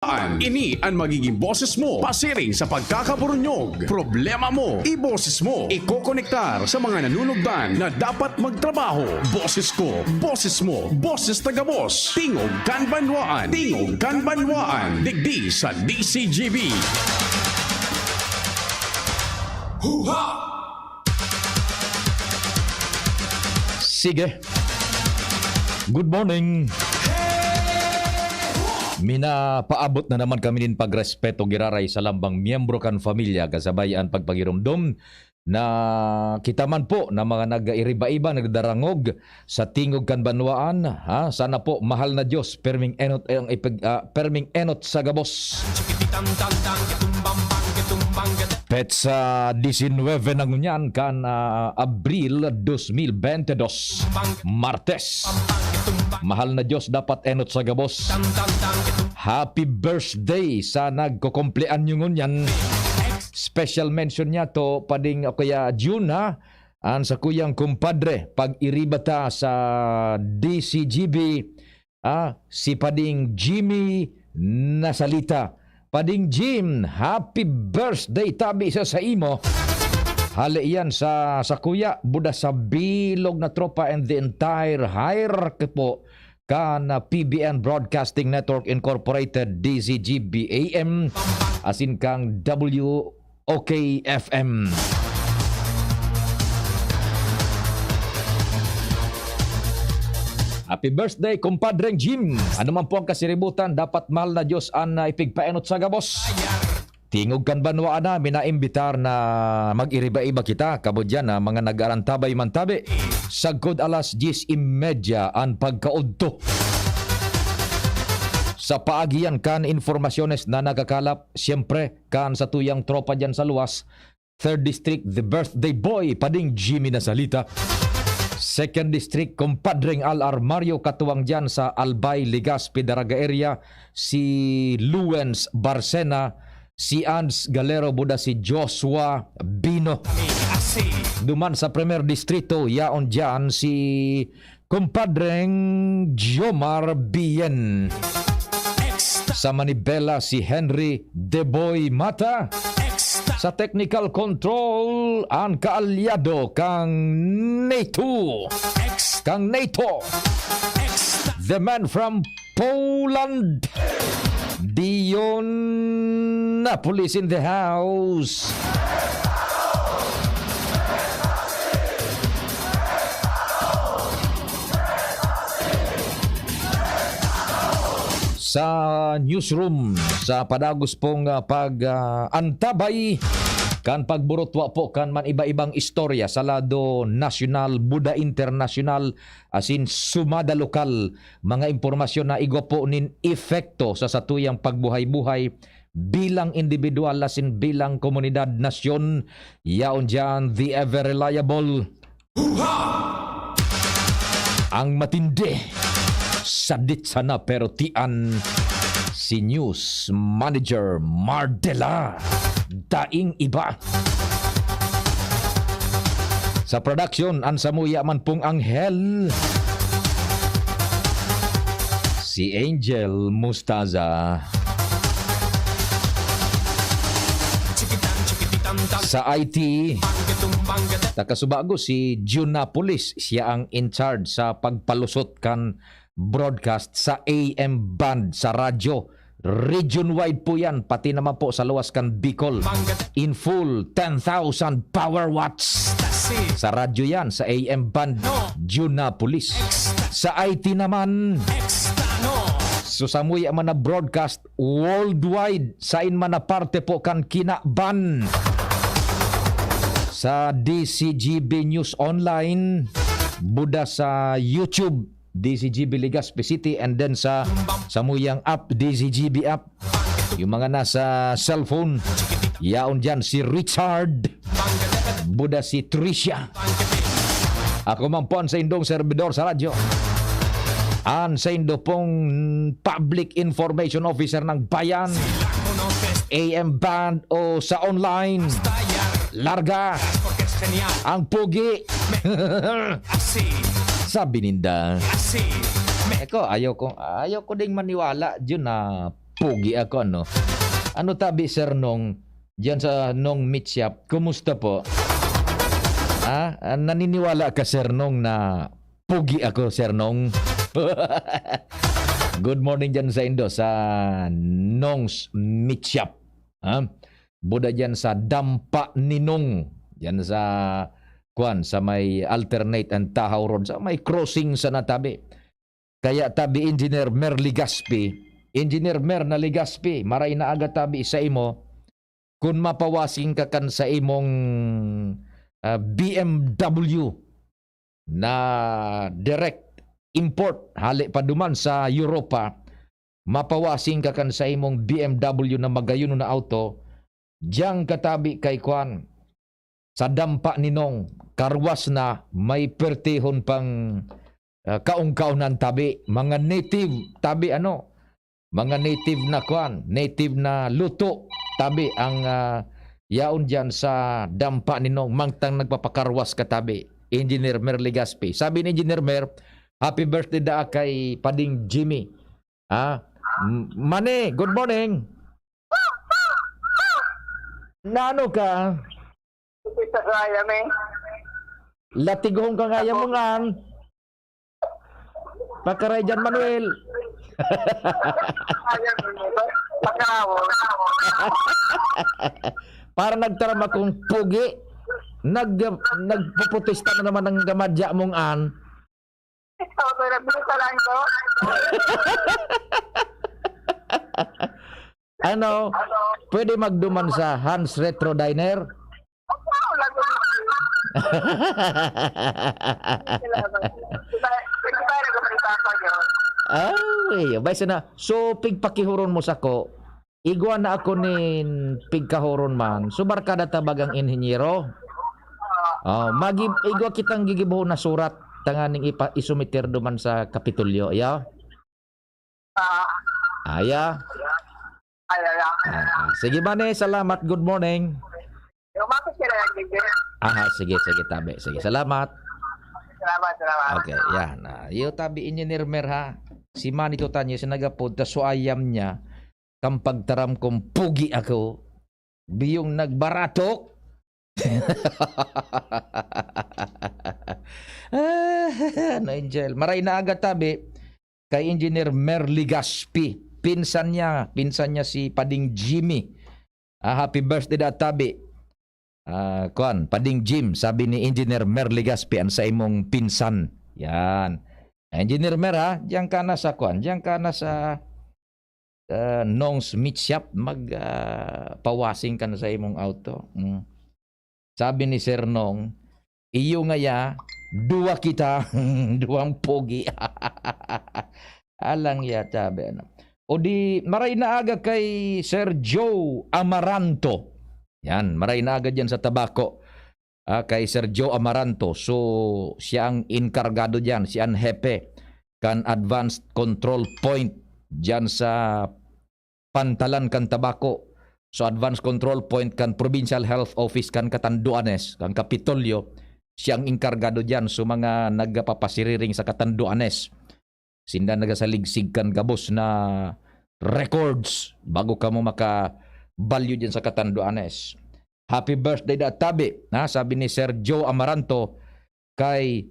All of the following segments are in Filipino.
Ini ang magiging boses mo pasiring sa pagkakaburunyog. Problema mo, iboses mo. Iko-konektar sa mga nanunugdan na dapat magtrabaho. Boses ko, boses mo, boses taga-boss. Tingog Kanbanwaan. Tingog Kanbanwaan. Digdi sa DCGB. Huha! Sige. Good morning. Minapaabot na naman kami din pagrespeto giraray sa lambang miyembro kan familia kasabayan pagpagirumdom na kita man po na mga nag-iriba-iba nagdarangog sa tingog kan banwaan. Sana po mahal na Diyos perming enot sa gabos. Petsa 19 na ngunyan kan Abril 2022 Martes. Mahal na Diyos dapat enot sa gabos. Happy birthday sa nagkukumplean nyo ngunyan. Special mention niya to pading kaya June an sa kuyang kumpadre pag iribata sa DCGB si pading Jimmy Nasalita. Pading Jim, happy birthday tabi sa imo. Hali yan sa kuya buda sa bilog na tropa and the entire hierarchy po kana PBN Broadcasting Network Incorporated DCGB AM asin kang WOKFM. Happy birthday, kumpadreng Jim. Ano man po ang kasiributan, dapat mahal na Diyos ang ipigpaenot sa gabos. Tingog kan banwaan na, minaimbitar na mag-iriba-iba kita. Kabudyan na mga nag-arantabay mantabi. Sagkod alas 10:30 ang pagkaudto. Sa paagian kan informasyones na nagakalap, siyempre kan sa tuyang tropa dyan sa luwas. 3rd District, the birthday boy, pading Jimmy Nasalita. 2nd District, kumpadreng Al Mario katuwang dyan sa Albay, Legazpi, Daraga area, si Luens Barcena, si Ans Galero, buda si Joshua Bino. Duman sa Premier Distrito, yaon dyan si kumpadreng Jomar Bien. Sa Manibela, si Henry Deboy Mata. Sa technical control, ang kaalyado kang NATO. Kang NATO. The man from Poland. Dion Napolis in the house. Sa newsroom, sa padagos pong pag-antabay kan pagburotwa po kan man iba-ibang istorya sa lado nasyonal, Buda international, asin sumada lokal, mga impormasyon na igwa po nin efekto sa satuyang pagbuhay-buhay bilang individual asin bilang komunidad nasyon. Yaon dyan the ever reliable, ang matindi, sadit sana pero tian, si News Manager Mardela daing iba. Sa production, ang samuya man pong anghel, si Angel Mustaza. Sa IT, takasubago si Junapolis, siya ang in charge sa pagpalusot kan broadcast sa AM band sa radyo. Region-wide po yan, pati naman po sa luwas kan Bicol. In full, 10,000 power watts. Sa radyo yan, sa AM band, Junapolis. Sa IT naman, susamuy man na broadcast worldwide, sain man na parte po kan Kinaban. Sa DCGB News Online, buda sa YouTube, DCGB Legazpi City, and then sa samuyang app, DCGB app. Yung mga nasa cellphone, yaon dyan si Richard, buda si Tricia. Ako man po ang sa indong servidor sa radyo. Ang sa indo pong public information officer ng bayan, AM band o sa online. Larga ang pugi. Sabi ninda. Eko, ayaw ko ding maniwala dyan na pogi ako, ano? Ano tabi, Sir Nong? Diyan sa Nong Meat Shop. Kumusta po? Naniniwala ka, Sir Nong, na pogi ako, Sir Nong? Good morning dyan sa Indo, sa Nong's Meat Shop. Buda dyan sa Dampa Ninong. Dyan sa sa may alternate and Tahaw Road. Sa may crossing sa natabi. Kaya tabi Engineer Mer Ligaspi. Engineer Mer na Ligaspi. Maray na aga tabi sa imo. Kung mapawasing ka kan sa imong BMW na direct import hali pa duman sa Europa, mapawasing ka kan sa imong BMW na magayon na auto, diyang katabi kay Kwan sa Dampa Ninong, karwas na may pertihon pang kaung-kaunan tabi, mga native tabi mga native na Kwan, native na luto tabi ang yaon dyan sa Dampa Ninong, mangtang nagpapakarwas katabi. Engineer Mer Ligaspi. Sabi ni Engineer Mer, happy birthday da kay Pading Jimmy. Mane, good morning. Nano ka? Sa kaya me. Latigong ka nga mo ngan. Pakaray dyan, Manuel. Kaya mo. Pagkawo. Para nagtarama kong pugi. Nagpuputista na naman ng gamadya mong an. Okay, nabisa lang ko. Pwede magduman sa Hans Retro Diner? Ay, baysa na. So, pigpakihuron mo sa ko. Igwa na ako nin pigkahuron man. So, barkada tabagang inhinyero. Igwa kitang gigibuho na surat tanganing isumiter duman sa Kapitolyo. Ya? Aya? Sige ba ni? Salamat. Good morning. Umapit sila yung gigil. Sige, tabi. Sige, salamat. Salamat. Okay, yan. Iyo tabi Engineer Mer ha. Si Manny Tutanyo, sinagapod, so ayam niya, kampagtaram kong pugi ako, biyong nagbaratok. Angel. Maray na aga tabi, kay Engineer Mer Ligaspi. Pinsan niya si Pading Jimmy. Happy birthday da tabi. Pading Jim, sabi ni Engineer Mer Ligaspi, an sa imong pinsan. Yan. Engineer Mer ha, diyan ka na sa diyan ka na sa Nong's Meat Shop, pawasing ka na sa imong auto. Sabi ni Sir Nong, iyo ngaya, duwa kita, duwang pogi. Alang yata, o di, maray na aga kay Sir Joe Amaranto. Yan, maray na aga dyan sa tabako. Kay Sir Joe Amaranto. So, siya ang inkargado dyan, siya ang hepe kan advanced control point dyan sa Pantalan kan tabako. So, advanced control point kan Provincial Health Office kan Catanduanes, kan Kapitolyo. Siya ang inkargado dyan. So, mga nagpapasiriring sa Catanduanes. Sinda nagasaligsig kan gabos na records bago ka mo maka-value dyan sa Catanduanes. Happy birthday da tabi, sabi ni Sir Joe Amaranto kay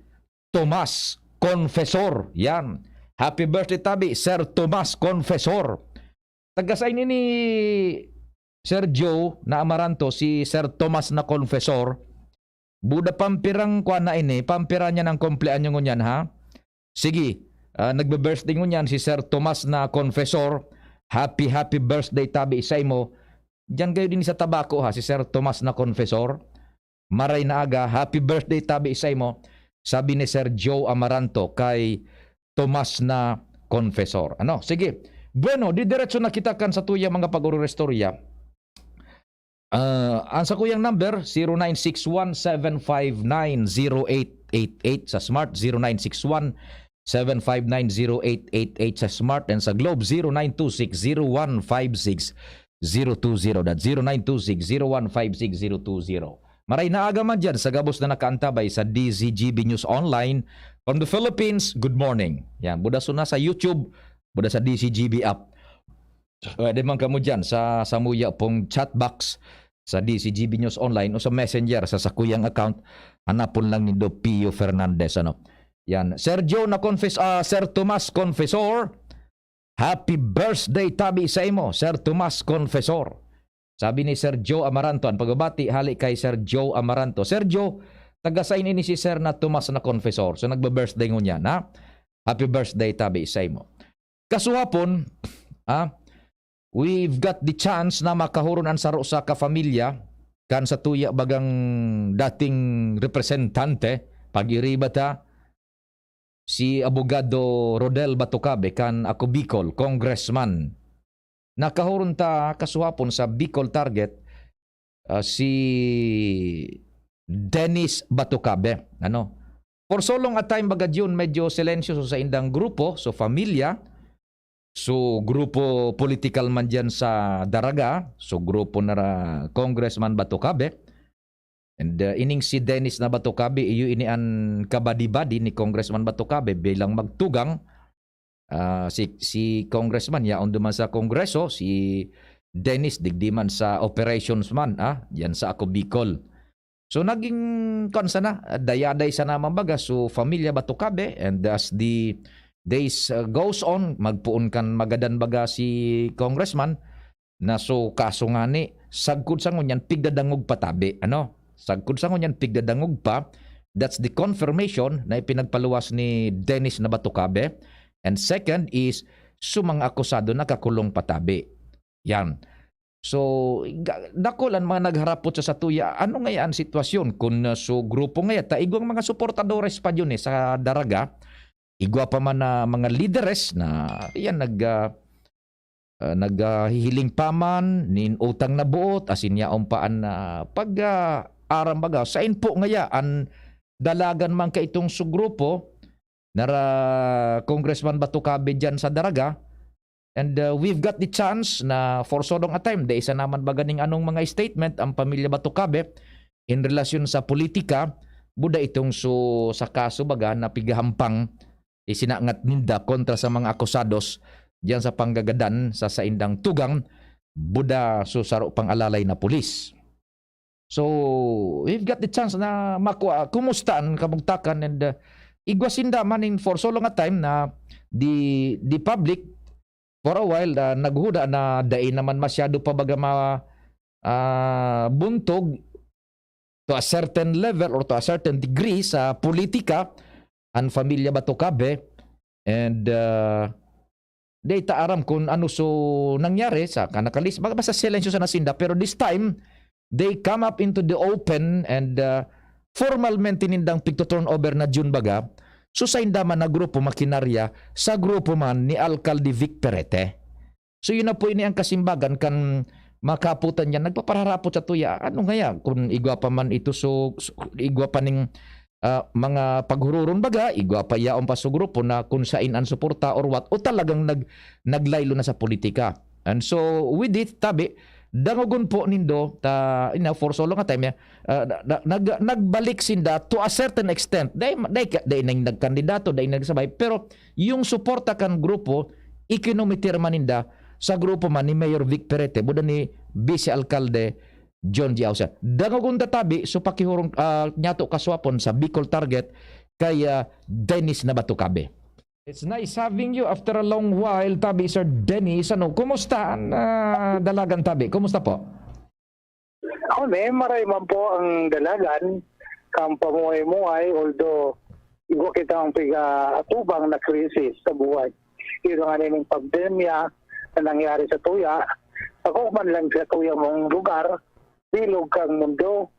Tomas Confessor. Yan. Happy birthday tabi, Sir Tomas Confessor. Tagasay ni Sir Joe na Amaranto, si Sir Tomas na Confessor. Buda pampirang kwa na ini, pampira niya ng kumpleanyo ngunyan ha. Sige, nagbe-birthday ngunyan si Sir Tomas na Confessor. Happy birthday tabi isay mo. Diyan kayo din sa tabako ha, si Sir Tomas na Confessor. Maray na aga, happy birthday tabi isay mo. Sabi ni Sir Joe Amaranto kay Tomas na Confessor. Sige. Bueno, didiretso na kita kan sa tuya mga pag-ururestorya. Ang sa kuyang number, 0961-759-0888 sa Smart, 0961-759-0888 sa Smart, and sa Globe, 0926-0156-020. That's 0926-0156-020. Maray na aga man dyan sa gabos na nakaantabay sa DZGB News Online from the Philippines. Good morning. Yan, buda na sa YouTube, buda sa DZGB app. Pwede man kamo dyan sa samuya pong chat box sa DCGB News Online o sa Messenger sa sakuyang account. Hanapon lang ni Do Pio Fernandez. Ano? Yan. Sir Joe na confess, Sir Tomas Confessor. Happy birthday tabi sa imo, Sir Tomas Confessor. Sabi ni Sir Joe Amaranto, ang pagbabati hali kay Sir Joe Amaranto. Sir Joe, taga-sign ini si Sir na Tomas na Confessor. So nagba-birthday ngun yan, ha? Happy birthday tabi sa imo. Kasuhapon, we've got the chance na makahuron ang saro sa kapamilya kan sa tuya bagang dating representante pag-iriba ta si Abogado Rodel Batucabe kan ako Bicol, congressman. Nakahuron ta kasuhapon sa Bicol Target si Dennis Batucabe. Ano? For so long a time bagad yun, medyo silensyo sa indang grupo, so familia, so grupo political man dyan sa Daraga, so grupo na Congressman Batucabe. And ining si Dennis na Batucabe, iyo ini an kabadi-badi ni Congressman Batucabe bilang magtugang. Si Congressman yaon duman sa Kongreso, si Dennis digdiman sa operations man, yan sa ako Bicol. So naging kansa na, dayaday sa naman baga, so familia Batucabe, and as the days goes on, magpuon kan magadan baga si congressman, na so kaso nga ni, sagkod sa ngunyan, pigdadangog patabi, ano? Sagkod sa ngunyan, pigdadangog pa, that's the confirmation na ipinagpaluwas ni Dennis na Batucabe, and second is, sumang akusado na kakulong patabi. Yan. So, dakulan mga nagharapot sa tuya, ano nga yan sitwasyon kung so grupo nga ta igwang mga suportadores pa yun sa Daraga, igwa pa man na mga leaders na yan naghihiling paman nin utang na buot asin yaon paan na pag aram baga sa inpo nga yan dalagan man ka itong sugrupo nara Congressman Batucabe dyan sa Daraga. And we've got the chance na for so long a time, da isa naman ba ganing anong mga statement ang pamilya Batucabe in relasyon sa politika, buda itong sa kaso baga na pigahampang isinangat ninda kontra sa mga akusados diyan sa panggagadan sa saindang tugang, buda saro pang alalay na pulis. So, we've got the chance na makuha, kumustaan kamugtakan and igwasinda man in for so long a time na the public for a while, naghuda na dain naman masyado pa baga buntog to a certain level or to a certain degree sa politika ang familia Batucabe and data aram kung ano so nangyari sa kanakalis basta silensyo sa nasinda pero this time they come up into the open and formalmente nindang pigto-turn over na June baga. So sa indaman na grupo makinarya sa grupo man ni Alcalde Vic Perete. So yun na po ini ang kasimbagan kan makaputan yan. Nagpapararapot sa tuya. Ano nga yan? Kung igwa pa man ito so igwa pa ning mga paghururon baga, igwa pa yaon pa sa grupo na kung sain ang suporta or what o talagang naglaylo na sa politika. And so with it, tabi, dangogon po nindo for so long a time nagbalik sinda to a certain extent day nang nagkandidato day nagsabay pero yung suporta kan grupo ikinomitir maninda sa grupo man ni Mayor Vic Perete buda ni Vice Alcalde John G. Ausa dangogon databi so pakihurong nyato kaswapon sa Bicol Target kay Dennis na Batucabe. It's nice having you after a long while, Tabi, Sir Dennis. Ano, kumusta ang dalagan, Tabi? Kumusta po? Ako maray man po ang dalagan, kang pamuhay-muhay, although igo kita ang piga-atubang na krisis sa buhay. Ito nga rin yung pandemya na nangyari sa tuya. Ako man lang sa tuya mong lugar, bilog kang mundo,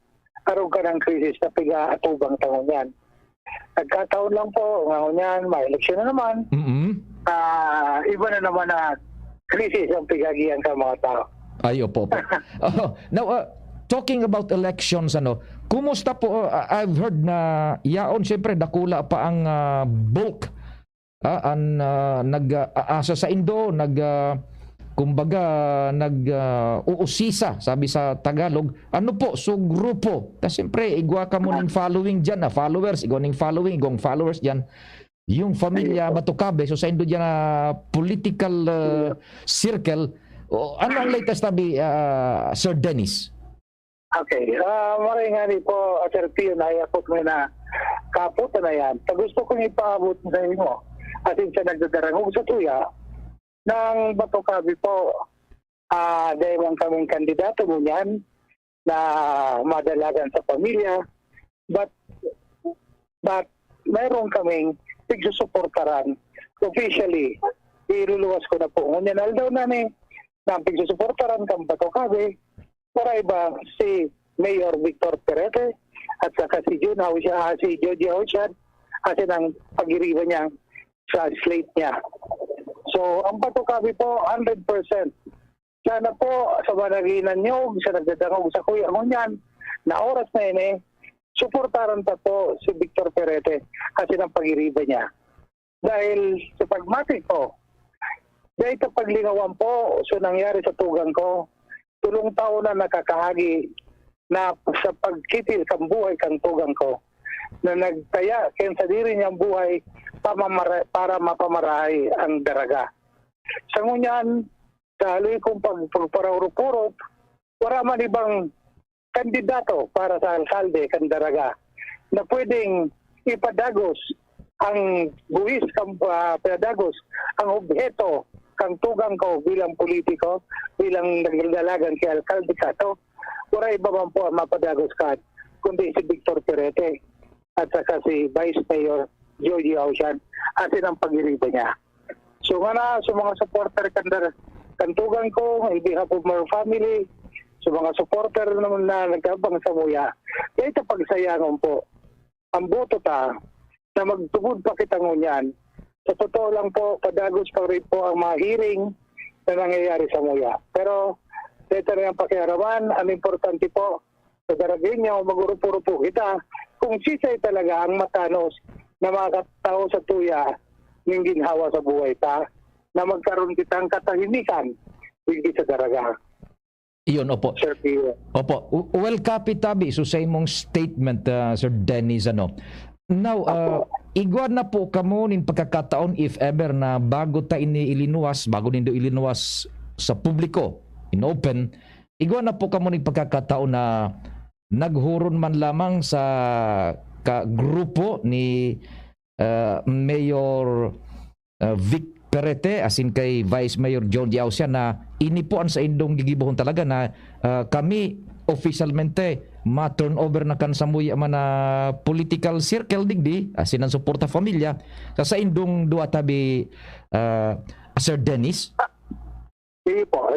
karoon ka ng krisis na piga-atubang tangon yan. Nagkataon lang po, ngayon yan, may eleksyon na naman. Iba na naman na krisis ang pigagian sa mga tao. Ay, opo. Now, talking about elections, kumusta po? I've heard na yaon, siyempre, dakula pa ang bulk. Nag-asa sa Indo, kumbaga nag-uusisa sabi sa Tagalog ano po so grupo ta siyempre igwa ka mo ning following diyan followers igwa ning following igong followers diyan yung familia Batucabe so sa Indo diyan political circle Ano ang latest tabi, Sir Dennis? Okay. Maray nga ni po, Sir Pio, naiakot mo na kapot na yan. So, gusto kong ipaabot sa inyo. Atin sa nagdadarangog sa tuya, ng Bato Cavite po, dahil lang kaming kandidato mo yan na madalagan sa pamilya. But mayroon kaming pigsusuportaran. Officially, iluluwas ko na po. Ngunyan aldaw na ni na pigsusuportaran kang Bato Cavite. Para iba si Mayor Victor Perete at saka si Joji Auchan kasi ng pag-iriba niya sa slate niya. So, ang Bato Cavite po, 100%. Sana po sa managinan nyo, sa nagdadangog sa Kuya Ngunyan, na oras na yun suportaran pa po si Victor Perete kasi ng pag-iriba niya. Dahil sa pagmatik po, dahil ito paglingawan po, so nangyari sa tugang ko, tulong taon na nakakahagi na sa pagkitil kang buhay kang tugang ko na nagtaya kaya sa diri niyang buhay para mapamarahay ang daraga. Sa ngunyan, sa haloy kong pagparauropurot, wala man ibang kandidato para sa alkalde kang daraga na pwedeng ipadagos ang buwis kang padagos ang objeto kang tugang ko bilang politiko, bilang nagdalagan kay alkalde ka to, wala iba man po ang mapadagos ka, kundi si Victor Perete at saka si Vice Mayor Joji Auchan atin ang pag-iriba niya. So nga na, sa mga supporter kantugan ko, on behalf of my family, sa mga supporter naman na nagkabang sa muya, kaya ito pagsayangon po, ang boto ta, na magtugod pa kita ngunyan, sa totoo lang po, padagos pa rin po ang mga hearing na nangyayari sa muya. Pero, dito na yung pakiaraman, ang importante po, sa daragin niyo, mag-urupo-urupo kita, kung sisay talaga ang matanos na mga tao sa tuya, yung ginhawa sa buhay ta, na magkaroon kitang katahimikan, hindi sa daraga. Iyon, opo. Sir Pio. Opo. Well, kapitabi, so sa imong statement, Sir Dennis, ano. Now, igwan na po kamo nin pagkakataon if ever na bago ta bago nindo ilinuwas sa publiko, in open, igwan na po kamo nin pagkakataon na naghuron man lamang sa grupo ni Mayor Vic Perete asin kay Vice Mayor John Diausia na inipuan sa indong gigibuhon talaga na kami officialmente ma-turn over na kan sa muy man na political circle digdi asin ang suporta pamilya sa indong duwa tabi Sir Dennis. Sige po.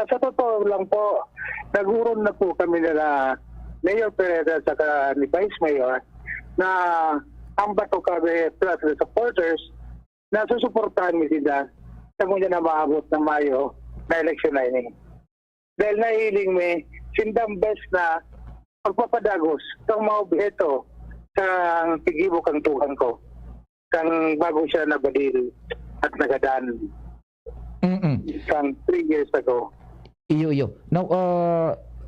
Sa totoo lang po, naghuron na po kami nila Mayor Perez at saka ni Vice Mayor na ang Bato Cavite plus the supporters na susuportahan mi sila sa muna na maabot ng Mayo na election na ini. Dahil nahiling mi, sindang best na pagpapadagos ng mga objeto sa tigibo kang tugang ko kang bago siya nabadil at nagadaan kang 3 years ago. Iyo. Now,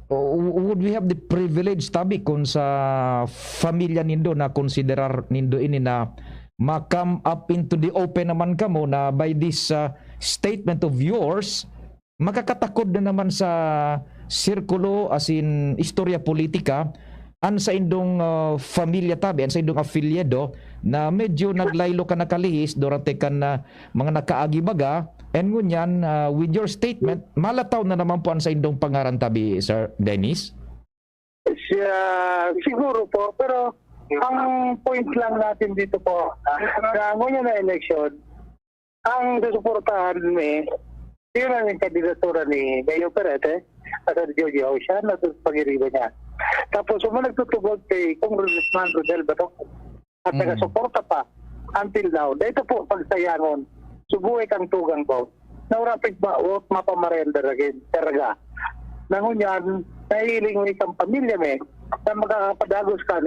would we have the privilege tabi kung sa familia nindo na konsiderar nindo ini na ma-come up into the open naman kamo na by this statement of yours makakatakod na naman sa sirkulo as in istorya politika an sa indong familia tabi, an sa indong afiliado na medyo naglaylo ka nakalihis durante kan mga nakaagi baga and ngunyan with your statement malataw na naman po an sa indong pangaran tabi, Sir Dennis. Siguro po, pero ang point lang natin dito po na ngunyan na election ang susuportahan yun ang kandidatura ni Mayor Perete at Joji Auchan at pag-iriba niya. Tapos nagtutugod kay Congressman Rodel Bato at nagasuporta pa until now. Dito po pagsayangon, subuhay kang tugang ko. Naurapit ba o mapamarenda rin, teraga. Nangunyan, nahiling mo ikang pamilya na makakapadagos ka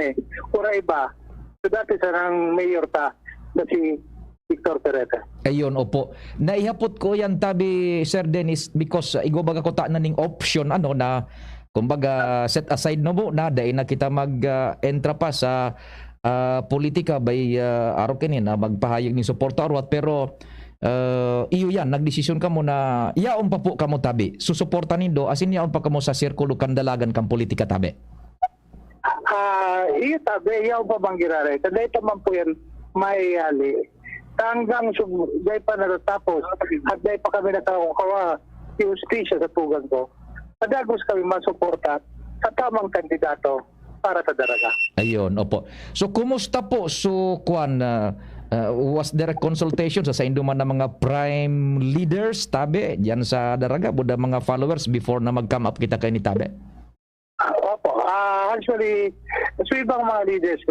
ura iba. So dati sa nang mayor ta na si Victor Perete. Ayun, opo. Naihapot ko yan tabi, Sir Dennis, because igobaga ko ta na ning option na kumbaga set aside no mo na dahil na kita mag-entra pa sa politika by araw kini na magpahayag ni suporta arwat pero iyo yan, nagdesisyon ka mo na yaon pa po kamo tabi. Susuporta nindo, asin yaon pa kamo sa sirkulo kan dalagan kang politika tabi. Iyo tabi, yaw pa bang giraray. Kada ito man po yan, may hali. Hanggang day pa natatapos at day pa kami nakakukawa justisya sa tugan ko. Kadagos kami masuporta sa tamang kandidato para sa daraga. Ayun, opo. So kumusta po so kuan was there a consultation sa induman na mga prime leaders tabi diyan sa daraga buda mga followers before na mag-come up kita kay ni tabi? Opo. Actually, sa ibang mga leaders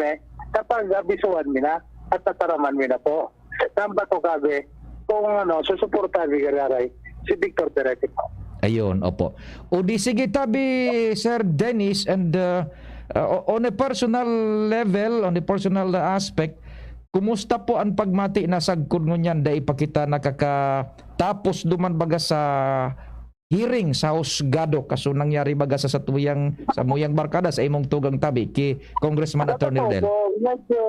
kapag abisuan mi na at tataraman mi na po. Tamba to kabe kung susuporta mi gararay si Victor Perete po. Ayun, opo. O di sige tabi Sir Dennis, and on a personal level, on a personal aspect, kumusta po ang pagmati na sagkod ngunyan da ipakita nakakatapos duman baga sa hearing sa husgado kaso nangyari baga sa muyang barkada sa imong tugang tabi ki Congressman Attorney Rodel? Medyo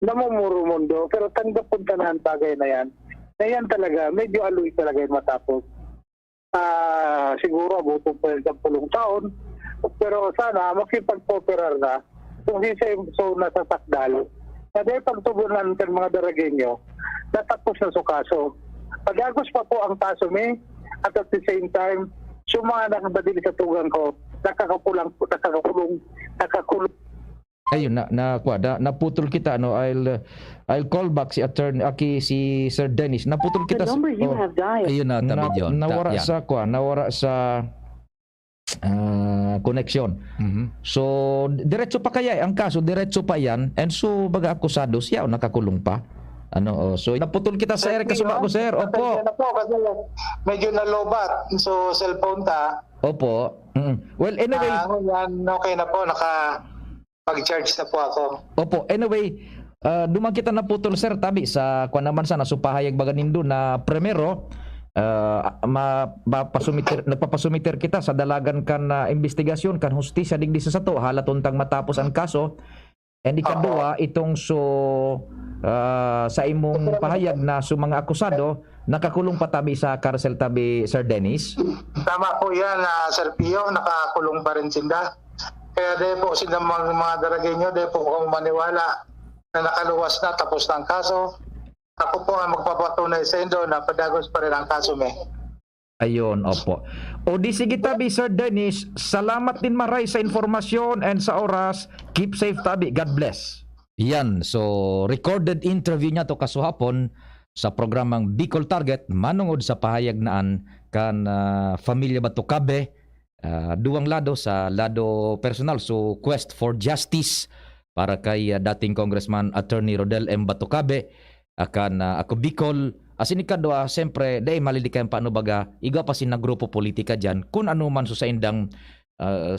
namumuro mundo pero tanggap punta na ang bagay na yan. Na yan talaga, medyo aloy talaga yung matapos. Siguro abutong po yung 10 taon. Pero sana makipag-cooperar na kung di siya so nasa sakdal. Na dahil pagtubunan ng mga daragenyo, natapos na sa kaso. Pagagos pa po ang kaso at at the same time, yung mga nakabadili sa tugang ko, nakakulong. Ayun naputol kita I'll call back si si Sir Dennis. Naputol kita. The number you have dialed. Ayun nawara sa connection. So diretso pa kaya ang kaso, diretso pa yan, and so baga akusado siya o nakakulong pa. So naputol kita sir kasuma ko sir. Opo. Kasi medyo nalobat. So cellphone ta. Opo. Well anyway, okay na po, pag-charge na po ako. Opo, anyway, duman kita naputol sir tabi sa kuan naman sana supahayag baga nindo na primero nagpapasumiter kita sa dalagan kan investigasyon kan hustisya digdi sa sato halatuntang matapos ang kaso, and ikadua itong sa imong pahayag na mga akusado nakakulong pa tabi sa karsel tabi Sir Dennis. Tama po yan, Sir Pio, nakakulong pa rin sila. Kaya de po sila mga daragenyo, de po kung maniwala na nakaluwas na, tapos na ang kaso. Ako po ang magpapatunay sa indo na padagos pa rin ang kaso Ayun, opo. O di sige tabi Sir Dennis, salamat din maray sa informasyon and sa oras. Keep safe tabi. God bless. Yan, so recorded interview niya to kasuhapon sa programang Bicol Target manungod sa pahayag naan kan Familia Batucabe. Duwang lado sa lado personal, so quest for justice para kay dating Congressman Attorney Rodel M. Batucabe akan ako Bicol asin ikadwa siyempre day malilikayan paano baga iga pa sin na grupo politika dyan kung ano man so sa indang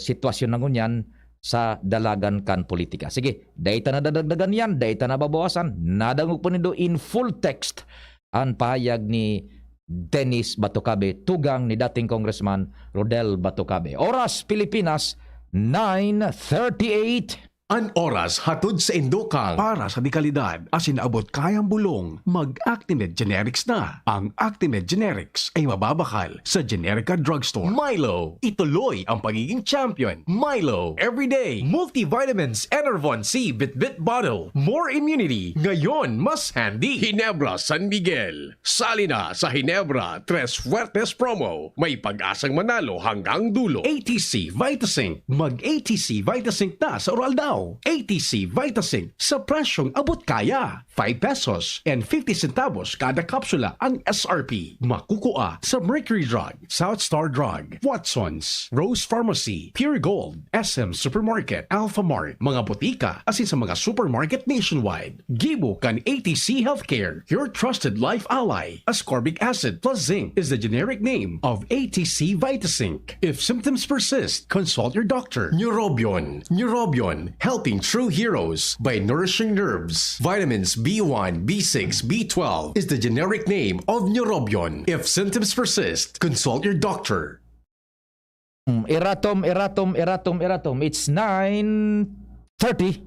sitwasyon na ngunyan sa dalagan kan politika. Sige, day ta na dadagdagan yan, day ta na babawasan, nadangog po nindo in full text ang pahayag ni Dennis Batucabe, tugang ni dating Congressman Rodel Batucabe. Oras Pilipinas 9:38. An oras hatod sa Indokang para sa dekalidad asin abot kayang bulong mag-Actimед Generics na. Ang Actimed Generics ay mababakal sa Generica Drugstore. Milo, ituloy ang pagiging champion. Milo, everyday multivitamins Enervon C Bit Bottle. More immunity, ngayon mas handy. Ginebra San Miguel, sali na sa Ginebra Tres Fuertes promo. May pag-asang manalo hanggang dulo. ATC Vitasync, mag-ATC Vitasync na sa oral daw. ATC Vitasync sa presyong abot kaya. 5 pesos and 50 centavos kada kapsula ang SRP. Makukuha sa Mercury Drug, South Star Drug, Watsons, Rose Pharmacy, Pure Gold, SM Supermarket, Alpha Mart, mga botika asin sa mga supermarket nationwide. Gibo kan ATC Healthcare, your trusted life ally. Ascorbic acid plus zinc is the generic name of ATC Vitasync. If symptoms persist, consult your doctor. Neurobion, helping true heroes by nourishing nerves. Vitamins B1, B6, B12 is the generic name of Neurobion. If symptoms persist, consult your doctor. Eratom. It's 9:30.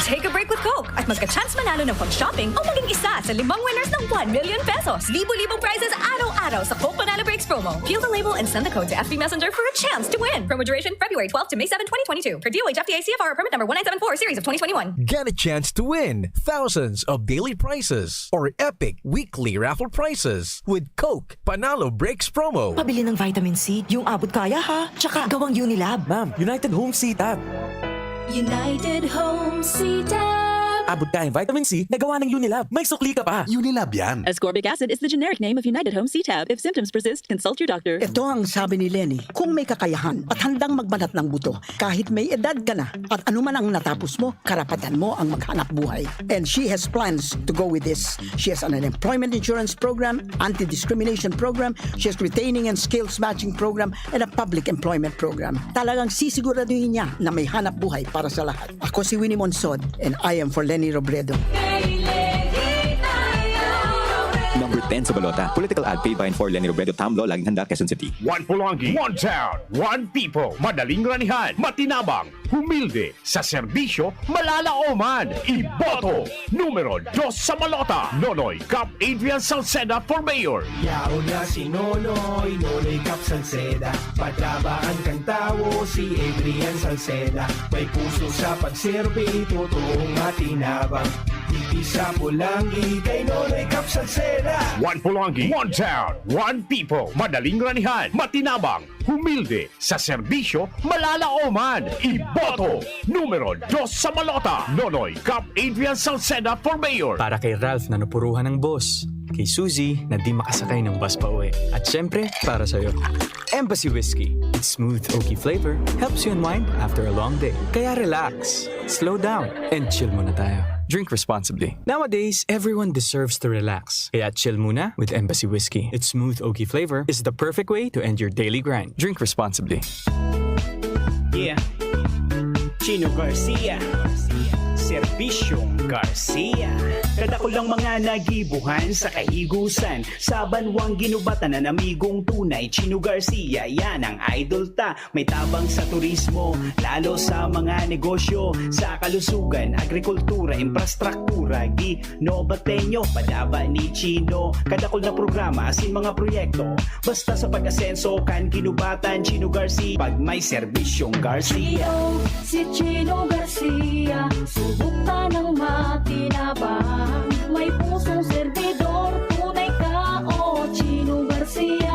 Take a break with Coke at magka-chance manalo ng pag-shopping o maging isa sa 5 winners ng 1 million pesos. Libo-libong prizes araw-araw sa Coke Panalo Breaks promo. Peel the label and send the code to FB Messenger for a chance to win. Promo duration February 12 to May 7, 2022. Per DOH FTA CFR permit number 1974 series of 2021. Get a chance to win thousands of daily prizes or epic weekly raffle prizes with Coke Panalo Breaks promo. Pabili ng vitamin C, yung abot kaya ha. Tsaka gawang Unilab. Ma'am, United Home C-Tab. United Home C-Tab. Abot ka yung vitamin C na gawa ng Unilab. May sukli ka pa. Unilab yan. Ascorbic acid is the generic name of United Home C-Tab. If symptoms persist, consult your doctor. Ito ang sabi ni Lenny, kung may kakayahan at handang magbanat ng buto, kahit may edad ka na at anuman ang natapos mo, karapatan mo ang maghanap buhay. And she has plans to go with this. She has an employment insurance program, anti-discrimination program, she has retaining and skills matching program, and a public employment program. Talagang sisiguraduhin niya na may hanap buhay para sa lahat. Ako si Winnie Monsod and I am for Lenny Robredo. Number 10 sa balota. Political ad paid by and for Lenny Robredo, Tamlo, Laging Handa, Quezon City. One Pulangi, one town, one people. Madaling ranihan, matinabang, humilde, sa serbisyo, malalaoman. Iboto. Numero 2 sa balota. Nonoy Cap Adrian Salceda for mayor. Yao na si Nonoy, Nonoy Cap Salceda. Patabaan kang tao, si Adrian Salceda. May puso sa pagserbi, totoong matinabang. Hindi sa Pulangi, kay Nonoy Cap Salceda. One Pulangi, one town, one people. Madaling ranihan, matinabang, humilde, sa serbisyo, malalaoman. Iboto. Numero 2 sa balota. Nonoy Cap Adrian Salceda for mayor. Para kay Ralph na napuruhan ng boss. Kay Suzy na di makasakay ng bus pa uwi. At syempre, para sa'yo. Embassy Whiskey. Its smooth, oaky flavor helps you unwind after a long day. Kaya relax, slow down, and chill muna tayo. Drink responsibly. Nowadays, everyone deserves to relax. Kaya chill muna with Embassy Whiskey. Its smooth, oaky flavor is the perfect way to end your daily grind. Drink responsibly. Yeah. Chino Garcia. Serbisyong Garcia. Kada ko lang mga nagibuhan sa kahigusan. Sa banwang ginubatan ng amigong tunay. Chino Garcia, yan ang idol ta. May tabang sa turismo, lalo sa mga negosyo. Sa kalusugan, agrikultura, infrastruktura. Ginobatenyo, padaba ni Chino. Kada ko na programa, asin mga proyekto. Basta sa pag-asenso, kan ginubatan, Chino Garcia. Pag may serbisyong Garcia. Si Chino Garcia, subok ka ng matinabang. May pusong servidor, tunay ka o Chino Garcia.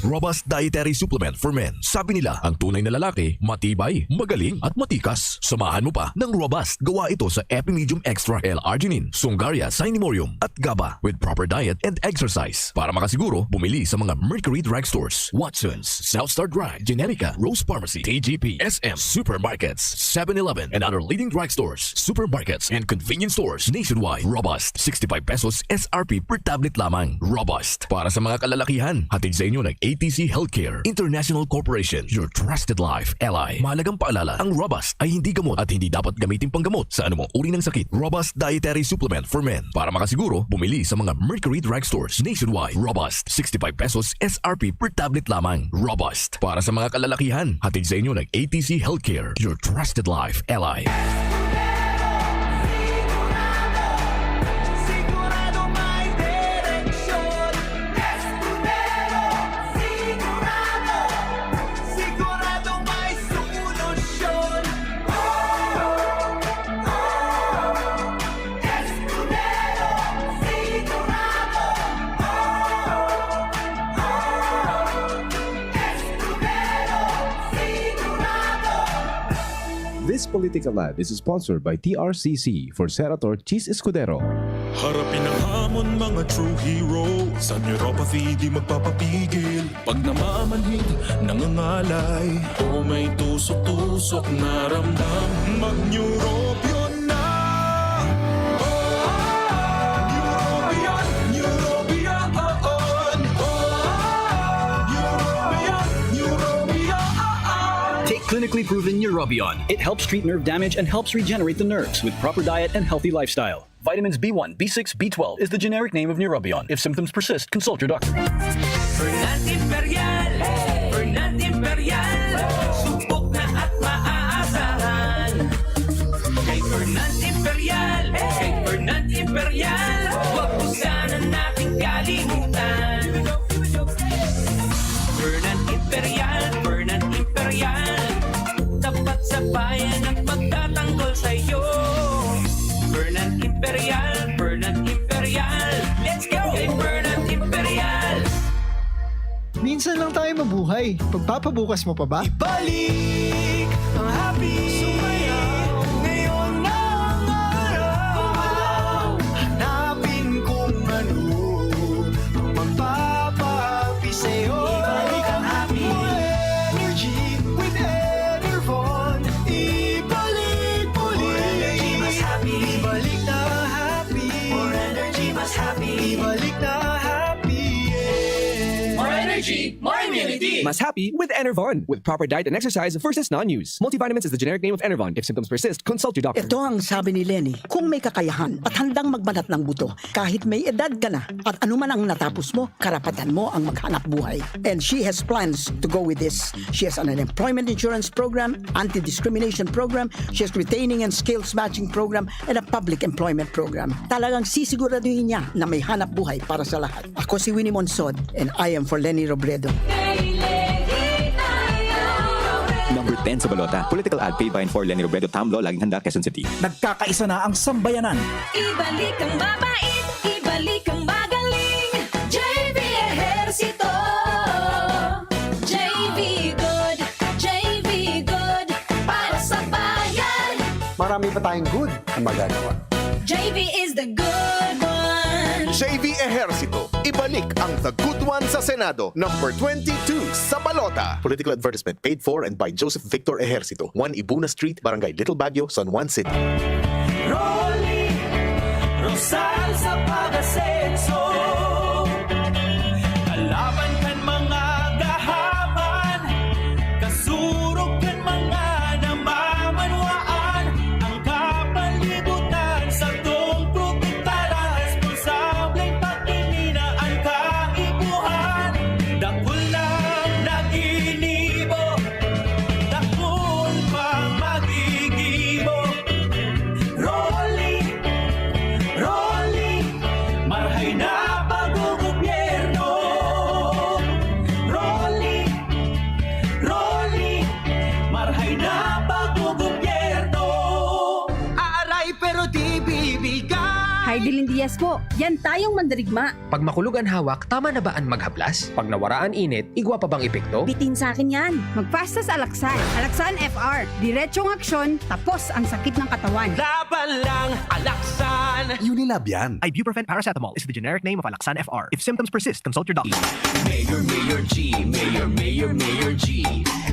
Robust Dietary Supplement for Men. Sabi nila, ang tunay na lalaki, matibay, magaling at matikas. Samahan mo pa ng Robust. Gawa ito sa Epimedium Extra L-Arginine, Sungaria Sinimorium at GABA with proper diet and exercise. Para makasiguro, bumili sa mga Mercury Drugstores, Watson's, Southstar Drug, Generica, Rose Pharmacy, TGP, SM, Supermarkets, 7-Eleven, and other leading drugstores, supermarkets, and convenience stores nationwide. Robust, 65 pesos SRP per tablet lamang. Robust. Para sa mga kalalakihan, hatid sa inyo ng ATC Healthcare International Corporation, your trusted life ally. Mahalagang paalala, ang Robust ay hindi gamot at hindi dapat gamitin panggamot sa anumang uri ng sakit. Robust Dietary Supplement for Men. Para makasiguro, bumili sa mga Mercury Drugstores nationwide. Robust, 65 pesos SRP per tablet lamang. Robust. Para sa mga kalalakihan, hatid sa inyo ng ATC Healthcare, your trusted life ally. This political ad is sponsored by TRCC for Senator Cheese Escudero. Harapin ang hamon, mga true hero. Sa neuropathy di magpapapigil. Pag namamanhid, nangangalay, o may tusok-tusok na ramdam, mag-neurobion na. Neurobion, Neurobion, Take clinically proven Neurobion. It helps treat nerve damage and helps regenerate the nerves with proper diet and healthy lifestyle. Vitamins B1, B6, B12 is the generic name of Neurobion. If symptoms persist, consult your doctor. Fernand Imperial, Fernand Imperial, subok na at maaasahan. Kay Fernand Imperial, Bernard Imperial. Tapat sa bayan at magtatanggol sa'yo. Bernard Imperial, Bernard Imperial. Let's go! Kay Bernard Imperial. Minsan lang tayo mabuhay. Pagpapabukas mo pa ba? Ibalik ang happy. Sumayaw ngayon na ang araw. Hanapin kung ano ang magpapahappy sa'yo. Ibalik ang happy. More energy with Enervon. Ibalik muli. More energy mas happy. Ibalik na happy. More energy mas happy. Ibalik na happy. More energy, more immunity. Mas happy with Enervon. With proper diet and exercise, versus non-use. Multivitamins is the generic name of Enervon. If symptoms persist, consult your doctor. Ito ang sabi ni Lenny, kung may kakayahan at handang magbanat ng buto, kahit may edad ka na at anuman ang natapos mo, karapatan mo ang maghanap buhay. And she has plans to go with this. She has an employment insurance program, anti-discrimination program, she has retaining and skills matching program, and a public employment program. Talagang sisiguraduhin niya na may hanap buhay para sa lahat. Ako si Winnie Monsod and I am for Lenny Robredo. Number 10 sa balota. Political ad paid by and for Lenny Robredo, Tamlo, Laging Handa, Quezon City. Nagkakaisa na ang sambayanan. Ibalik ang mabait, ibalik ang magaling. JV Ejercito. JV good, JV good. Para sa bayan. Marami pa tayong good na magagawa. JV is the good one. JV Ejercito. Ibalik ang The Good One sa Senado. Number 22 sa balota. Political advertisement paid for and by Joseph Victor Ejercito. 1 Ibuna Street, Barangay Little Baguio, San Juan City. Rolly, Rosal sa pag-asenso. Kalaban kan mga gahaman, kasurog kan mga namamanwaan. Ang kapalibutan sa tong protektaran, responsableng pagkimina ang kaibuhan. Dakul lang nag-inibo, dakul pang magigibo. Rolly, Rolly, marhay na pag-gobyerno. Rolly, Rolly, marhay na pag-gobyerno. Aaray pero di bibigay. Heidelin Diaz po, yan tayong mandirigma. Pag makulog ang hawak, tama na ba ang maghaplas? Pag nawaraan init, igwa pa bang epekto? Bitin sa akin yan. Magpastas Alaksan. Alaksan FR. Diretsyong aksyon, tapos ang sakit ng katawan. Laban lang, Alaksan. Unilab yan. Ibuprofen paracetamol is the generic name of Alaksan FR. If symptoms persist, consult your doctor. Mayor, Mayor G, Mayor, Mayor, Mayor G.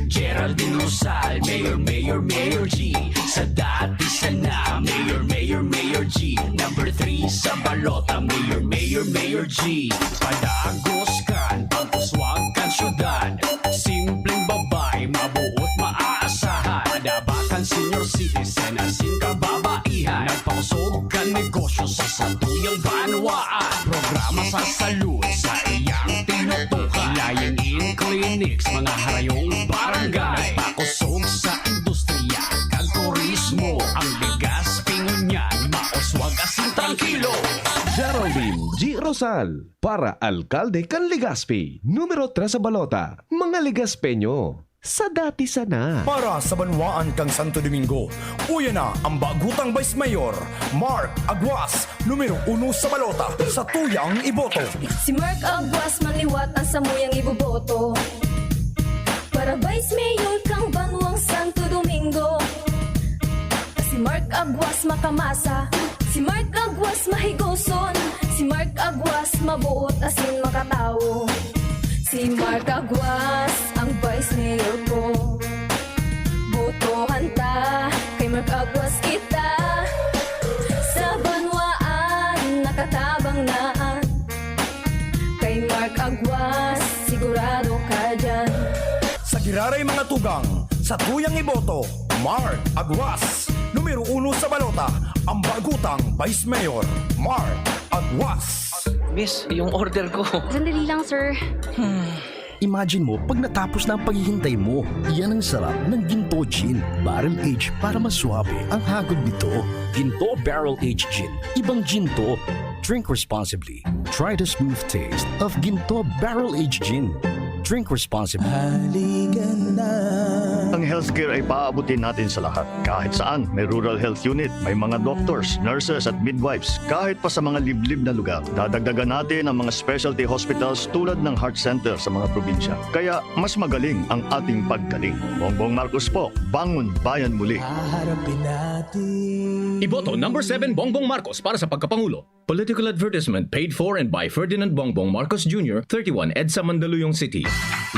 Geraldine Rosal, Mayor, Mayor, Mayor G. Sa dati sana, Mayor, Mayor, Mayor G. Number 3 sa balota, Mayor, Mayor, Mayor G. Padagos kan, pagpuswag kan syudad. Simpleng babay, mabuot maaasahan. Padabakan senior citizen, asin kababaihan. Nagpausog kan negosyo sa satuyang banwaan. Programa sa salud sa iyang tinutukan. Lying in clinics, mga harayong barangay. Nagpakusog sa industriya, kag turismo. Ang bigas pingunyan, mauswag asin tranquilo. Geraldine G. Rosal para Alkalde kan Legazpi. Numero 3 sa balota. Mga Legazpeño. Sa dati sana. Para sa Banwaan kang Santo Domingo, uya na ang bagutang Vice Mayor, Mark Aguas, numero 1 sa balota, sa tuyang iboto. Si Mark Aguas maliwat ang samuyang iboboto. Para Vice Mayor kang Banwang Santo Domingo. Si Mark Aguas makamasa, si Mark Aguas mahigoson, si Mark Aguas mabuot asin makatao. Si Mark Aguas ang Vice Mayor ko. Botohan ta, kay Mark Aguas kita. Sa Banwaan, nakatabang na. Kay Mark Aguas, sigurado ka dyan. Sa giraray mga tugang, sa tuyang iboto, Mark Aguas, numero 1 sa balota, ang bagutang Vice Mayor, Mark Aguas. Miss, yung order ko. Sandali lang, sir. Imagine mo, pag natapos na ang paghihintay mo, yan ang sarap ng Ginto Gin. Barrel Aged para maswabe ang hagod nito. Ginto Barrel Aged Gin. Ibang Ginto. Drink responsibly. Try the smooth taste of Ginto Barrel Aged Gin. Drink responsibly. Ang healthcare ay paaabutin natin sa lahat. Kahit saan, may rural health unit, may mga doctors, nurses at midwives. Kahit pa sa mga liblib na lugar, dadagdagan natin ang mga specialty hospitals tulad ng heart center sa mga probinsya. Kaya mas magaling ang ating paggaling. Bongbong Marcos po, bangon bayan muli. Iboto number 7 Bongbong Marcos para sa pagkapangulo. Political advertisement paid for and by Ferdinand Bongbong Marcos Jr., 31 EDSA Mandaluyong City.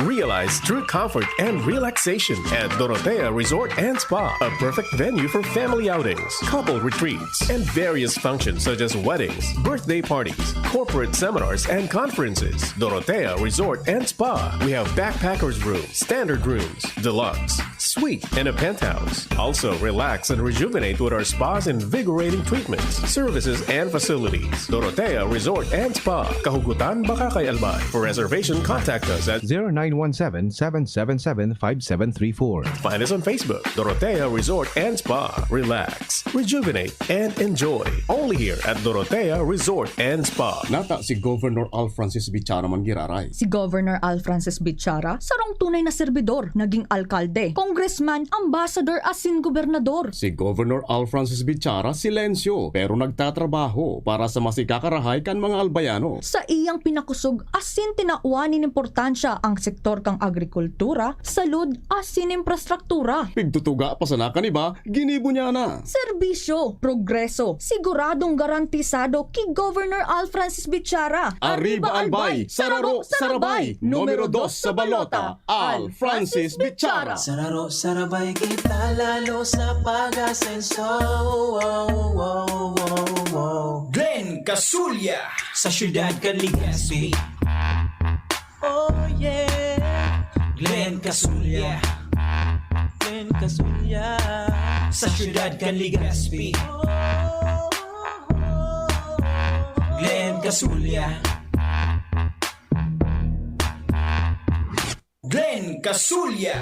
Realize true comfort and relaxation at Dorotea Resort and Spa, a perfect venue for family outings, couple retreats, and various functions such as weddings, birthday parties, corporate seminars, and conferences. Dorotea Resort and Spa. We have backpackers rooms, standard rooms, deluxe, suite, and a penthouse. Also, relax and rejuvenate with our spas and invigorating treatments, services, and facilities. Dorotea Resort and Spa, Kahugutan, Bakakay, Albay. For reservation, contact us at 0917-777-5734. Find us on Facebook, Dorotea Resort and Spa. Relax, rejuvenate, and enjoy. Only here at Dorotea Resort and Spa. Nata si Governor Al Francis Bichara Mangiraray. Si Governor Al Francis Bichara, sarong tunay na serbidor, naging alkalde, congressman, ambassador, asin gobernador. Si Governor Al Francis Bichara silencio, pero nagtatrabaho para sa masikakarahay kan mga albayano. Sa iyang pinakusog, asin tinauanin importansya ang sektor kang agrikultura, salud, asin infrastruktura. Pigtutuga pa sa nakaniba, ginibo niya na. Serbisyo, progreso, siguradong garantisado kay Governor Al Francis Bichara. Arriba Albay, Sararo Sarabay, numero 2 sa balota, Al Francis Bichara. Sararo Sarabay kita lalo sa pag-asenso. Glenn Casulya sa Siyudad Legazpi. Oh yeah, Glenn Casulya. Glenn Casulya sa Siyudad Legazpi. Glenn Casulya. Glenn Casulya.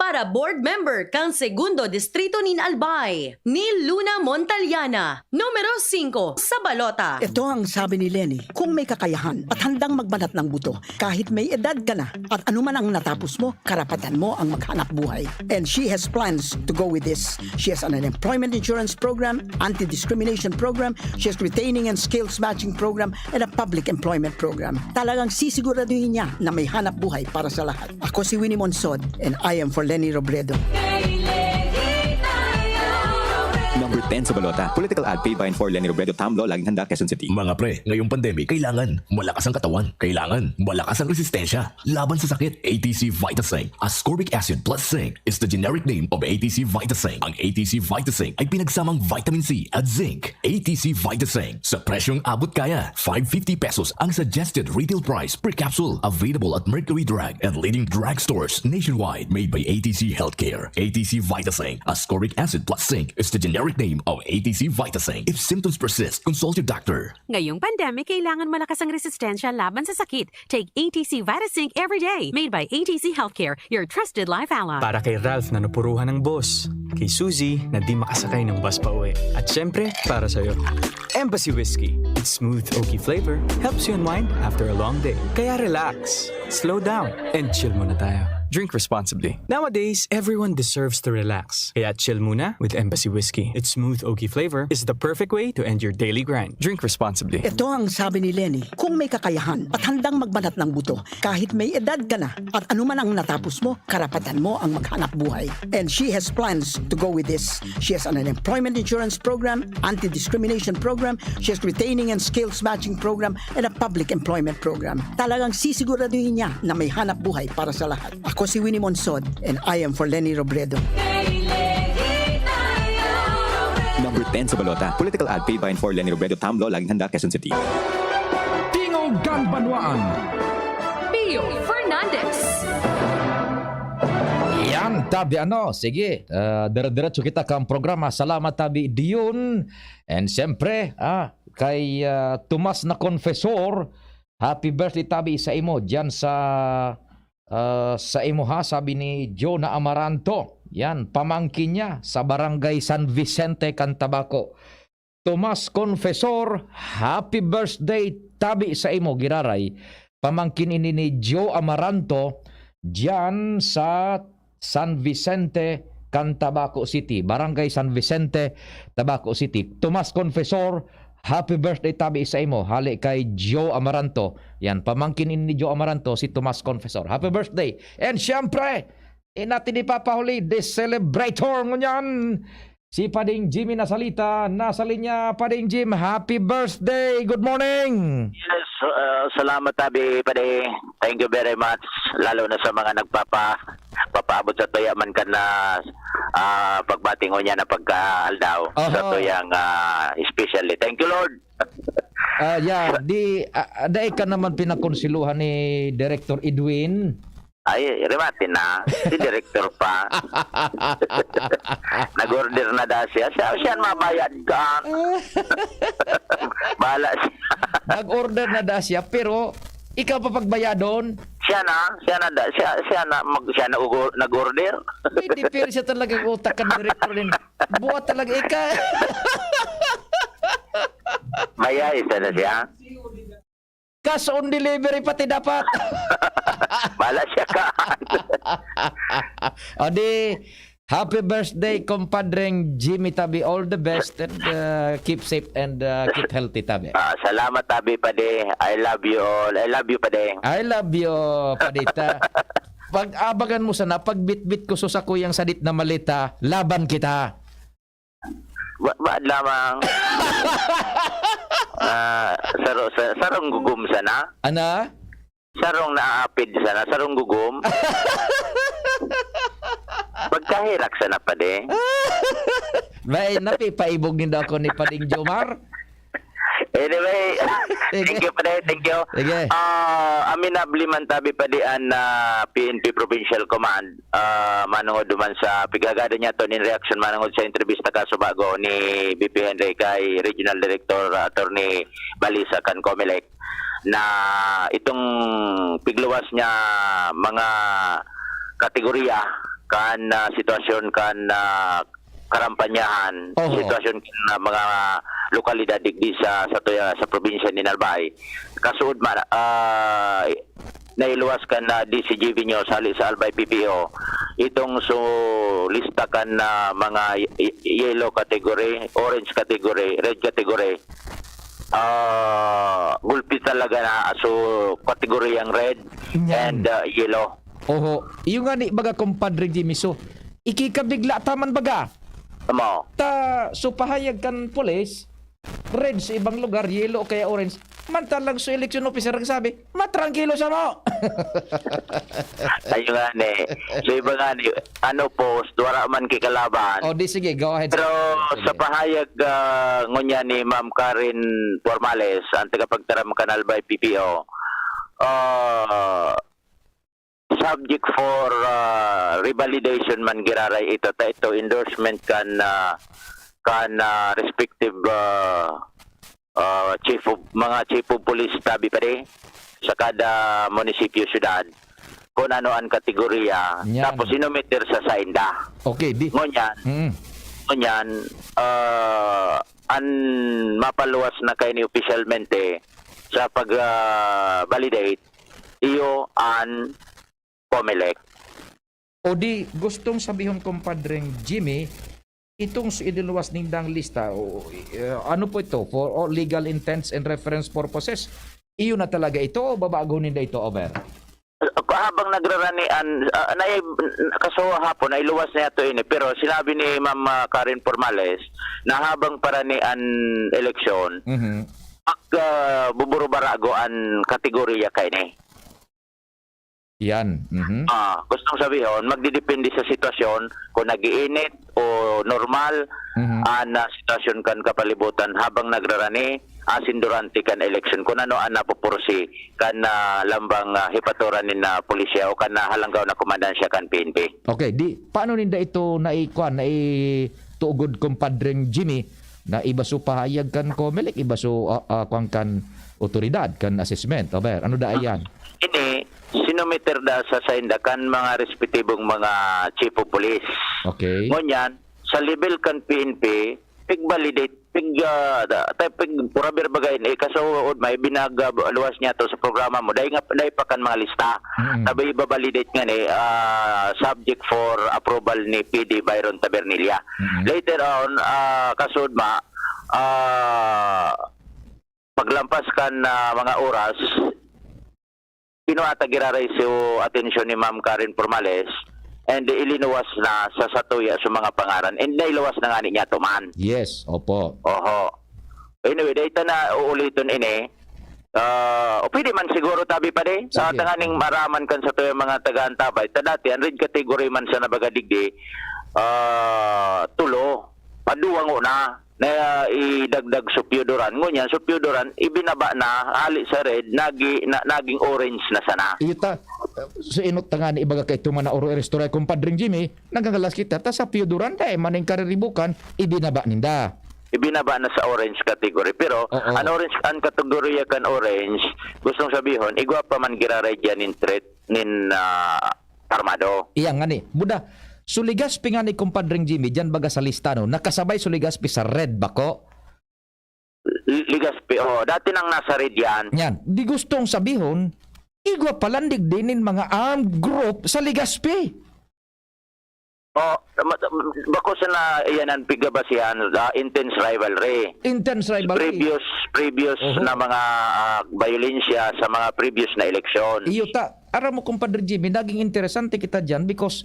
Para board member kang Segundo Distrito nin Albay, ni Luna Montaliana, numero 5 sa balota. Ito ang sabi ni Lenny, kung may kakayahan at handang magbanat ng buto, kahit may edad ka na at anuman ang natapos mo, karapatan mo ang maghanap buhay. And she has plans to go with this. She has an employment insurance program, anti-discrimination program, she has retaining and skills matching program, and a public employment program. Talagang sisiguraduhin niya na may hanap buhay para sa lahat. Ako si Winnie Monsod, and I am for Lenny Robredo. Number 10 sa balota. Political ad paid by and for Lenny Robredo, Tamlo, Laging Handa, Quezon City. Mga pre, ngayong pandemic, kailangan malakas ang katawan. Kailangan malakas ang resistensya. Laban sa sakit, ATC Vitasync. Ascorbic acid plus zinc is the generic name of ATC Vitasync. Ang ATC Vitasync ay pinagsamang vitamin C at zinc. ATC Vitasync. Sa presyong abot kaya, 550 pesos ang suggested retail price per capsule. Available at Mercury Drug and leading drugstores nationwide. Made by ATC Healthcare. ATC Vitasync. Ascorbic acid plus zinc is the generic name of ATC Vitasync. If symptoms persist, consult your doctor. Ngayong pandemic, kailangan malakas ang resistensya laban sa sakit. Take ATC Vitasync every day. Made by ATC Healthcare, your trusted life ally. Para kay Ralph na napuruhan ng boss. Kay Suzy na di makasakay ng bus pa uwi. At syempre, para sa'yo. Embassy Whiskey. Its smooth, oaky flavor helps you unwind after a long day. Kaya relax, slow down, and chill muna tayo. Drink responsibly. Nowadays, everyone deserves to relax. Kaya chill muna with Embassy Whiskey. Its smooth, oaky flavor is the perfect way to end your daily grind. Drink responsibly. Ito ang sabi ni Lenny, kung may kakayahan at handang magbanat ng buto, kahit may edad ka na at anuman ang natapos mo, karapatan mo ang maghanap buhay. And she has plans to go with this. She has an unemployment insurance program, anti-discrimination program, she has retaining and skills matching program, and a public employment program. Talagang sisiguraduhin niya na may hanap buhay para sa lahat. Ako si Winnie Monsod, and I am for Lenny Robredo. Number 10 sa balota. Political ad paid by and for Lenny Robredo, Tamlo, Laging Handa, Quezon City. Tingog Banwaan. Pio Fernandez. Yan, tabi sige. Dire-diretso kita kang programa. Salamat tabi Dion. And siyempre, kay Tomas na Confessor, happy birthday tabi sa imo diyan sa imo ha, sabi ni Jonah Amaranto. Yan, pamangkin niya sa barangay San Vicente, Cantabaco. Tomas Confessor, happy birthday tabi sa imo giraray. Pamangkin ini ni Joe Amaranto diyan sa San Vicente, Cantabaco City. Barangay San Vicente, Tabaco City. Tomas Confessor, happy birthday tabi sa imo. Hali kay Joe Amaranto. Yan, pamangkin ni Joe Amaranto, si Tomas Confessor. Happy birthday. And syempre, natin ipapahuli, the celebrator ngunyan. Si Pading Jimmy nasalita, nasa linya. Pading Jim, happy birthday. Good morning. Yes, salamat tabi Pade. Thank you very much. Lalo na sa mga papaabot sa tuyaman ka na pagbating ko niya na pagkaaldaw sa tuyang especially. Thank you, Lord. Daig ka naman pinakonsiluhan ni Director Edwin. Ay, rimatin na. Si Director pa. Nag-order na daw siya. Siya mabayad ka. Bahala siya. Nag-order na daw siya, pero ikaw pa pagbayadon? Siya nag-order. Hindi, pero siya talagang utak ka, Director din. Buat talaga ikaw. Bayay, isa na siya. Cash on delivery pati dapat. Bala siya ka. Happy birthday, compadreng Jimmy Tabi. All the best and keep safe and keep healthy, Tabi. Salamat, Tabi, Pade. I love you all. I love you, Pade. I love you, Padita. Pag-abagan mo sana, pag bit-bit ko sa kuyang sadit na malita, laban kita. Ba't lamang? Sarong gugum sana? Ana? Sarong naapid sana? Sarong gugum? Pagkahirak sana pa de. May napipaibog din daw ako ni Pading Jomar. Anyway, thank you pa de, thank you. Aminabli man tabi pa di an PNP Provincial Command. Manungod duman sa pigagada niya to in reaction manungod sa entrevista kaso bago ni BP Henry kay Regional Director Attorney Balisa kan Comelec na itong pigluwas niya mga kategorya kan sitwasyon kan karampanyahan, sitwasyon na mga lokalidad digdi sa probinsya ni Albay. Kasuod man nailuwas kan na DCGV nyo sali sa Albay PPO itong lista kan na mga yellow category, orange category, red category. Gulpi talaga na category ang red and yellow. Iyo nga ni baga compadre Jimmy, so ikikabigla taman baga. So pahayag kan pulis, red sa ibang lugar, yellow kaya orange. Mantalang sa election officer nagsabi, matrangkilo sa mo. Ayun nga ni. So iba nga ni, post, wala man kikalaban. Di sige, go ahead. Pero sa pahayag ngunya ni Ma'am Karen Formales, ang tagapagtaram kanal by PPO, subject for revalidation man giraray ito endorsement kan respective mga chief of police tabi pa rin sa kada munisipyo syudad kung ano ang kategorya tapos inumitir sa sainda. Ngunyan an mapaluwas na kayo ni officialmente sa pag-validate iyo an Comelec. Gustong sabihon compadreng Jimmy, itong idiluwas nindang lista, ano po ito? For all legal intents and reference purposes, iyo na talaga ito o babago ninda ito, over? habang nagraranian, kasuha hapon ay luwas na ito ini. Pero sinabi ni Ma'am Karen Formales na habang paranian eleksyon, buburo baragoan kategorya kay ni. Yan. Gustong sabihin, magdidepende sa sitwasyon kung nagiinit o normal na sitwasyon kan kapalibutan habang nagrarani asin durante kan election kung ano ang napupursi kan lambang hipaturan ni na pulisya o kan halanggaw na komandansya kan PNP. Okay, paano ninda ito tuugod kumpadreng Jimmy na ibaso pahayag kan Comelec, ibaso kan otoridad kan assessment? Aber, ano da ayan? Ini sinomiter da sa saindakan mga respetibong mga chief of police. Okay. Ngunyan, sa level kan PNP, pig-validate, puraber bagay ni kaso may binagaluwas niya to sa programa mo. Dahil pa kan mga lista. Tabi iba-validate nga ni subject for approval ni PD Byron Tabernilla. Later on, kasod paglampas kan mga oras, pinuatagiraray sa atensyon ni Ma'am Karen Formales and ilinuwas na sa satuya sa mga pangaran and nailuwas na nga niya tuman. Yes, opo. Oho. Anyway, dahito na uulitin ini. Pwede man siguro tabi pa de. Sa tanganing maraman kan sa tuya mga taga-antabay. Dati, ang red category man sa nabagadigdi, tulo. Paduwang una na idagdag supyodoran. Ngunyan, supyodoran, ibinaba na, hali sa red, naging orange na sana. Ita, sa inot nga ni ibaga kay tumana oro restore kumpadring Jimmy, nagagalas kita, ta sa pyodoran tayo, maning kariribukan, ibinaba ninda. Ibinaba na sa orange category. Pero, ang orange, ang kategorya kan orange, gustong sabihin, igwa pa man giraray dyan in threat nin armado. Iya nga ni, Buda, Suligaspi nga ni kumpadring Jimmy, dyan baga sa lista, no? Nakasabay Suligaspi sa red bako? Ligaspi, dati nang nasa red yan. Yan, di gustong sabihon, igwa palandig dinin mga armed group sa Ligaspi. Bako sa na yan ang pigabasihan, intense rivalry. Intense rivalry. Previous na mga violensya sa mga previous na eleksyon. Iyo ta, aram mo kumpadring Jimmy, naging interesante kita dyan because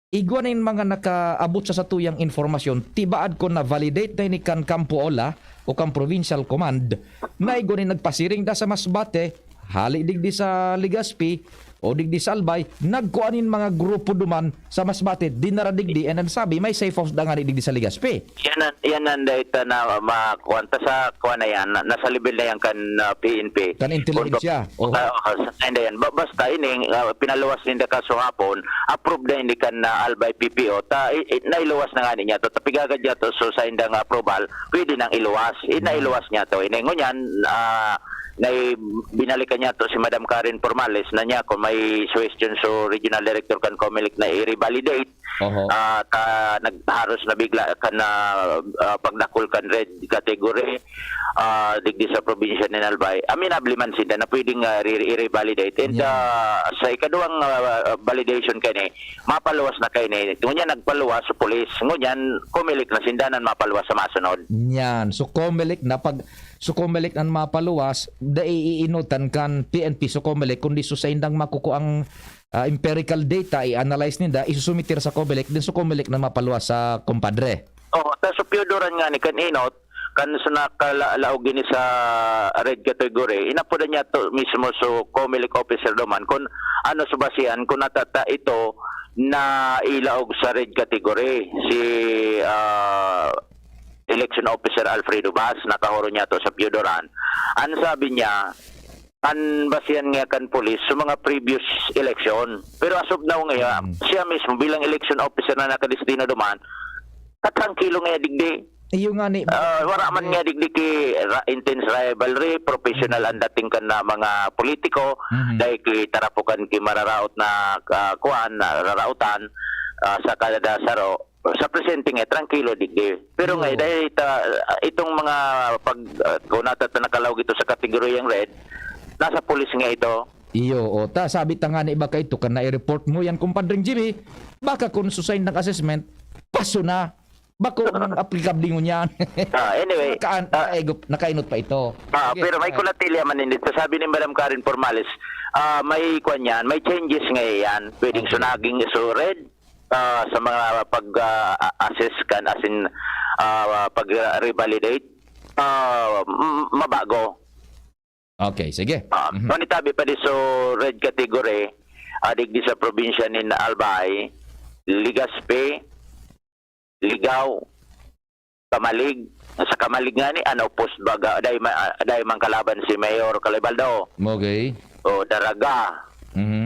igwa na yung mga nakaabot sa satuyang informasyon, tibaad ko na validate na ni kan Kampo Ola o kan Provincial Command na igwa na nagpasiring da sa Masbate, hali digdi sa Ligaspi o digdi sa Albay, nagkuanin mga grupo duman sa Masbate, dinaradigdi, and sabi may safe house da nga digdi sa Ligaspi. Yan ang data na makuwanta sa kuwan na yan, nasa level na yan kan PNP. Kan intelligensya. Basta ini, pinaluwas nila kaso hapon, approved na hindi kan Albay PPO, nailuwas na nga niya to, tapigagad niya to, so sa indang approval, pwede nang iluwas. Nailuwas niya to. Ngunyan, binalikan niya to si Madam Karen Formales na niya kung may question so Regional Director kan Comelec na i-revalidate nagharos na bigla kan pagdakol kan red category digdi sa probinsya ni Albay. Aminably man sila na pwedeng i-revalidate and sa ikaduhang validation kani mapaluwas na kay ni ngunyan nagpaluwas sa police ngunyan Comelec na sindanan mapaluwas sa masunod. Yan, so Comelec na Comelec ang mapaluwas, iinutan kan PNP so Comelec kundi so sa indang makuko ang empirical data i-analyze ninda, isusumitir sa Comelec, din so Comelec na mapaluwas sa kumpadre. Ta so pyodoran nga ni kan inot, kan sa nakalaog ni sa red category, inapoda niya to mismo so Comelec officer duman, kung ano sa basihan, kung natata ito na ilaog sa red category, si Election Officer Alfredo Bas, nakahuro niya to sa Pyodoran. Ang sabi niya, ang basihan nga kan police sa mga previous election. Pero as of now ngayon, siya mismo bilang election officer na nakadestino duman, katrangkilo nga digdi. Iyo nga ni wala man nga digdi ki intense rivalry, professional ang dating kan na mga politiko, dahil ki tarapukan ki mararaot na rarautan sa kada saro. Sa presente nga, tranquilo digdi. Pero nga, dahil itong mga kung nakalaog ito sa kategoryang red, nasa police nga ito. Iyo, sabi ta nga na iba ka ito, kan na i-report mo yan kumpadring Jimmy, baka kung susayin ng assessment, paso na. Bako ng applicable mo niyan. Anyway, nakainot pa ito. Sige, pero may kulatilya man dito. Sabi ni Madam Karen Formales, may kwan yan, may changes ngayon yan. Pwedeng sunaging red sa mga pag-assess kan, as in pag-revalidate, mabago. Okay, sige. Manitabi pa di so red category, digdi sa probinsya ni Albay, Ligaspe, Ligaw, Kamalig. Sa Kamalig nga ni, post baga, day man kalaban si Mayor Calibaldo. Okay. O Daraga,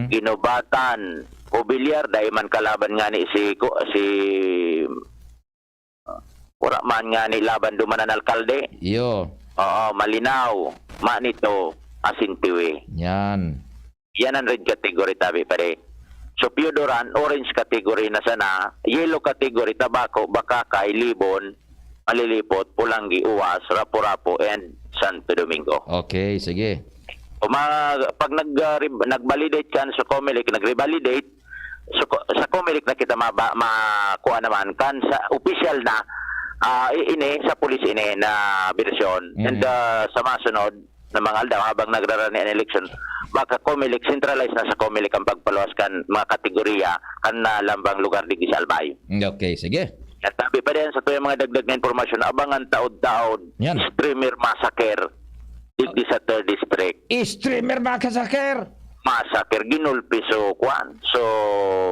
Ginubatan, Ubilyar, day man kalaban nga ni si wala man nga ni laban dumanan alkalde. Iyo. Oo, Malinaw, Manito, Asintiwe. Yan. Yan ang red category tabi pare. So Piodoran, orange category na sana, yellow category, tabako, bakakay, libon, malilipot, Pulangi, Uwas, Rapu-Rapu, and Santo Domingo. Okay, sige. O pag nag-validate kan sa COMELEC, nag-revalidate, sa COMELEC na kita makuha naman kan sa official na sa police na bersyon. And sa masunod na mga aldaw habang nagrarani ang election, baka COMELEC, centralized na sa COMELEC ang pagpaluwas kan mga kategorya kan na lambang lugar di Albay. Okay, sige. At tabi pa din sa tuyang mga dagdag na informasyon, abangan taod-taod, streamer massacre digdi sa 3rd district. Streamer massacre? Massacre, ginulpi so kwan. So,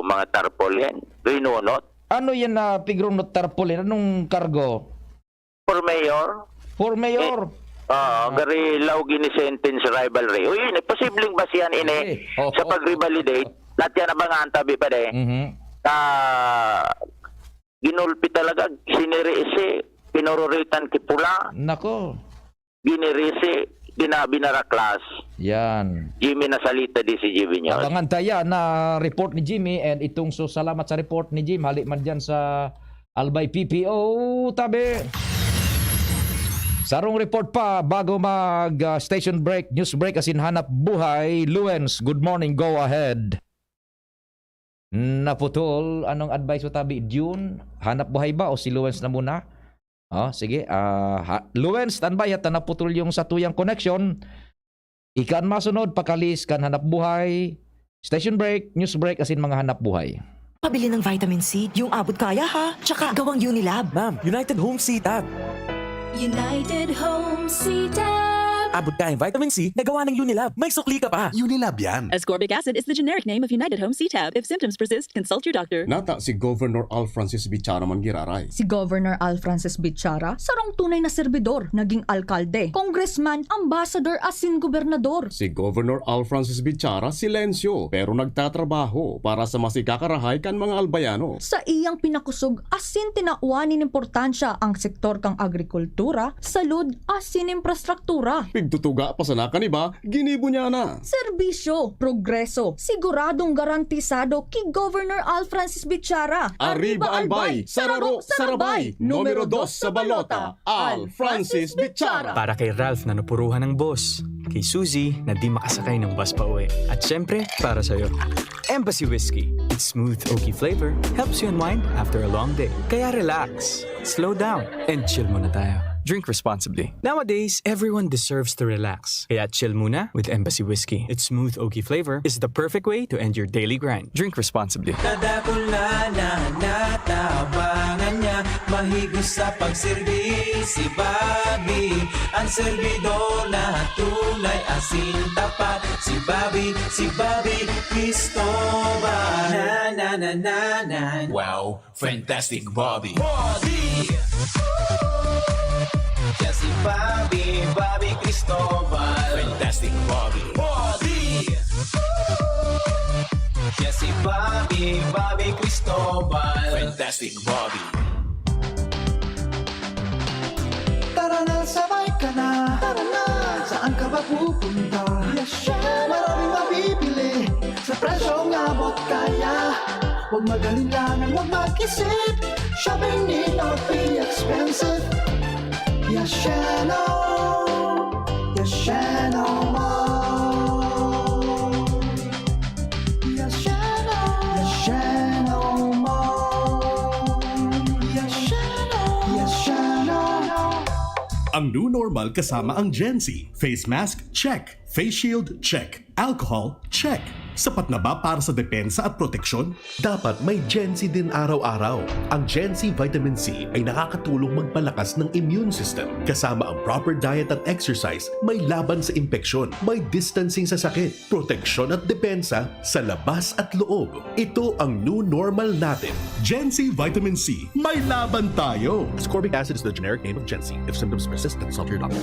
mga tarpaulin, rinunot. Ano yan na pigrunot tarpaulin? Anong kargo? For mayor. For mayor? Gari law gini-sentence rivalry. Uy, posibleng ba siyan sa pag-revalidate? Lahat yan abangan tabi pa de. Ginulpi talaga, sinirisi, pinururitan kipula. Nako. Ginirisi, binaraklas. Yan. Jimmy nasalita di si Jimmy nyo. Abangan tayo na report ni Jimmy and itong salamat sa report ni Jim. Halik man dyan sa Albay PPO tabi. Sarong report pa bago mag station break, news break asin hanap buhay. Luens, good morning, go ahead. Naputol, anong advice mo tabi? June, hanap buhay ba o si Luens na muna? Sige. Luens, standby at naputol yung satuyang connection. Ikan masunod, pakalis kan hanap buhay. Station break, news break, asin mga hanap buhay. Pabili ng vitamin C, yung abot kaya ha. Tsaka gawang Unilab. Ma'am, United Home C-Tab. United Home C-Tab. Abot ka yung vitamin C na gawa ng Unilab. May sukli ka pa. Unilab yan. Ascorbic acid is the generic name of United Home C-Tab. If symptoms persist, consult your doctor. Nata si Governor Al Francis Bichara man giraray. Si Governor Al Francis Bichara, sarong tunay na serbidor, naging alkalde, congressman, ambassador, asin gobernador. Si Governor Al Francis Bichara silensyo pero nagtatrabaho para sa masikakarahay kan mga albayano. Sa iyang pinakusog, asin tinauanin importansya ang sektor kang agrikultura, salud, asin infrastruktura. Pigtutuga pa sa nakaniba, ginibo niya na. Serbisyo, progreso, siguradong garantisado kay Governor Al Francis Bichara. Arriba Albay, Sararo, Sarabay, numero 2 sa balota, Al Francis Bichara. Para kay Ralph na napuruhan ng boss, kay Suzy na di makasakay ng bus pa uwi, at syempre, para sa'yo. Embassy Whiskey. Its smooth, oaky flavor helps you unwind after a long day. Kaya relax, slow down, and chill muna tayo. Drink responsibly. Nowadays, everyone deserves to relax. Kaya chill muna with Embassy Whiskey. Its smooth, oaky flavor is the perfect way to end your daily grind. Drink responsibly. Nadakula na natabangan niya, mahigos sa pagserbi si Bobby. Ang servidor na tulay asin tapat, si Bobby Cristobal. Na na na na na. Wow, fantastic Bobby. Yes, si Bobby Cristobal. Fantastic Bobby. Yes, si Bobby Cristobal. Fantastic Bobby. Tara na, sabay ka na. Tara na, saan ka ba pupunta? Maraming mabibili sa presyong abot kaya. Huwag magalinlangan, huwag mag-isip. Shopping need not be expensive. Yashano Mall. Yashano Mall. Yashano Ang new normal kasama ang Gen Z. Face mask? Check. Face shield? Check. Alcohol? Check. Sapat na ba para sa depensa at proteksyon? Dapat may Gen Z din araw-araw. Ang Gen Z Vitamin C ay nakakatulong magpalakas ng immune system. Kasama ang proper diet at exercise, may laban sa impeksyon, may distancing sa sakit, proteksyon at depensa sa labas at loob. Ito ang new normal natin. Gen Z Vitamin C. May laban tayo! Ascorbic acid is the generic name of Gen Z. If symptoms persist, consult your doctor.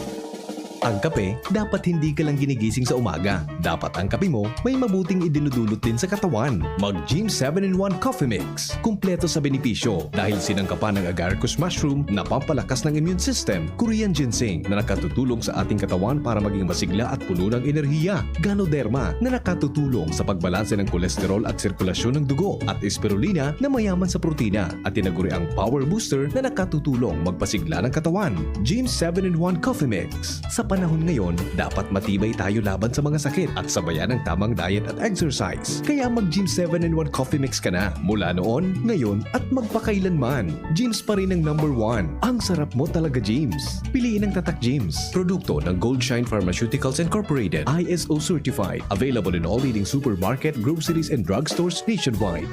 Ang kape, dapat hindi ka lang ginigising sa umaga. Dapat ang kape mo may mabuting idinudulot din sa katawan. Mag-Gym 7-in-1 Coffee Mix. Kumpleto sa benepisyo dahil sinangkapan ng agaricus mushroom na pampalakas ng immune system, Korean ginseng na nakatutulong sa ating katawan para maging masigla at puno ng enerhiya, Ganoderma na nakatutulong sa pagbalanse ng kolesterol at sirkulasyon ng dugo, at spirulina na mayaman sa protina at tinaguri ang Power Booster na nakatutulong magpasigla ng katawan. Gym 7-in-1 Coffee Mix. Sa panahon ngayon, dapat matibay tayo laban sa mga sakit at sabayan ng tamang diet at exercise. Kaya mag-Gym 7-in-1 Coffee Mix ka na. Mula noon, ngayon, at magpakailanman. Gyms pa rin ang number 1. Ang sarap mo talaga, Gyms. Piliin ang Tatak Gyms. Produkto ng Goldshine Pharmaceuticals Incorporated. ISO certified. Available in all leading supermarket, groceries, and drugstores nationwide.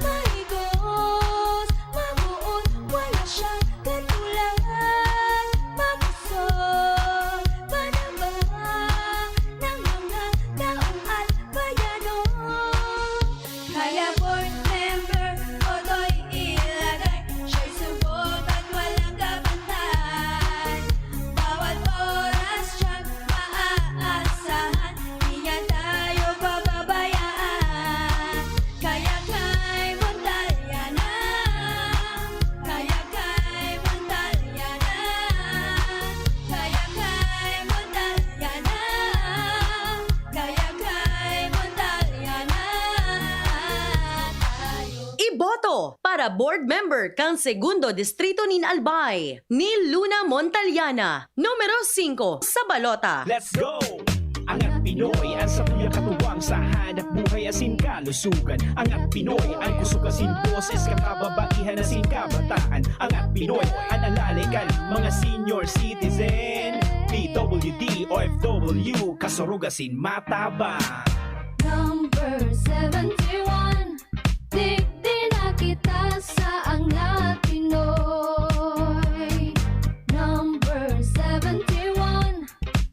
Para board member kang Segundo Distrito nin Albay, ni Luna Montaliana, numero 5 sa balota. Let's go! Angat Pinoy, ang sapuya katuwang sa hanap buhay asin kalusugan. Angat Pinoy, ang kusukasin boses kakababaihan asin kabataan. Angat Pinoy, ang alalikan mga senior citizen. PWD, OFW, kasurugasin mataba. Number 71, di na kita sa Angat Pinoy. Number 71,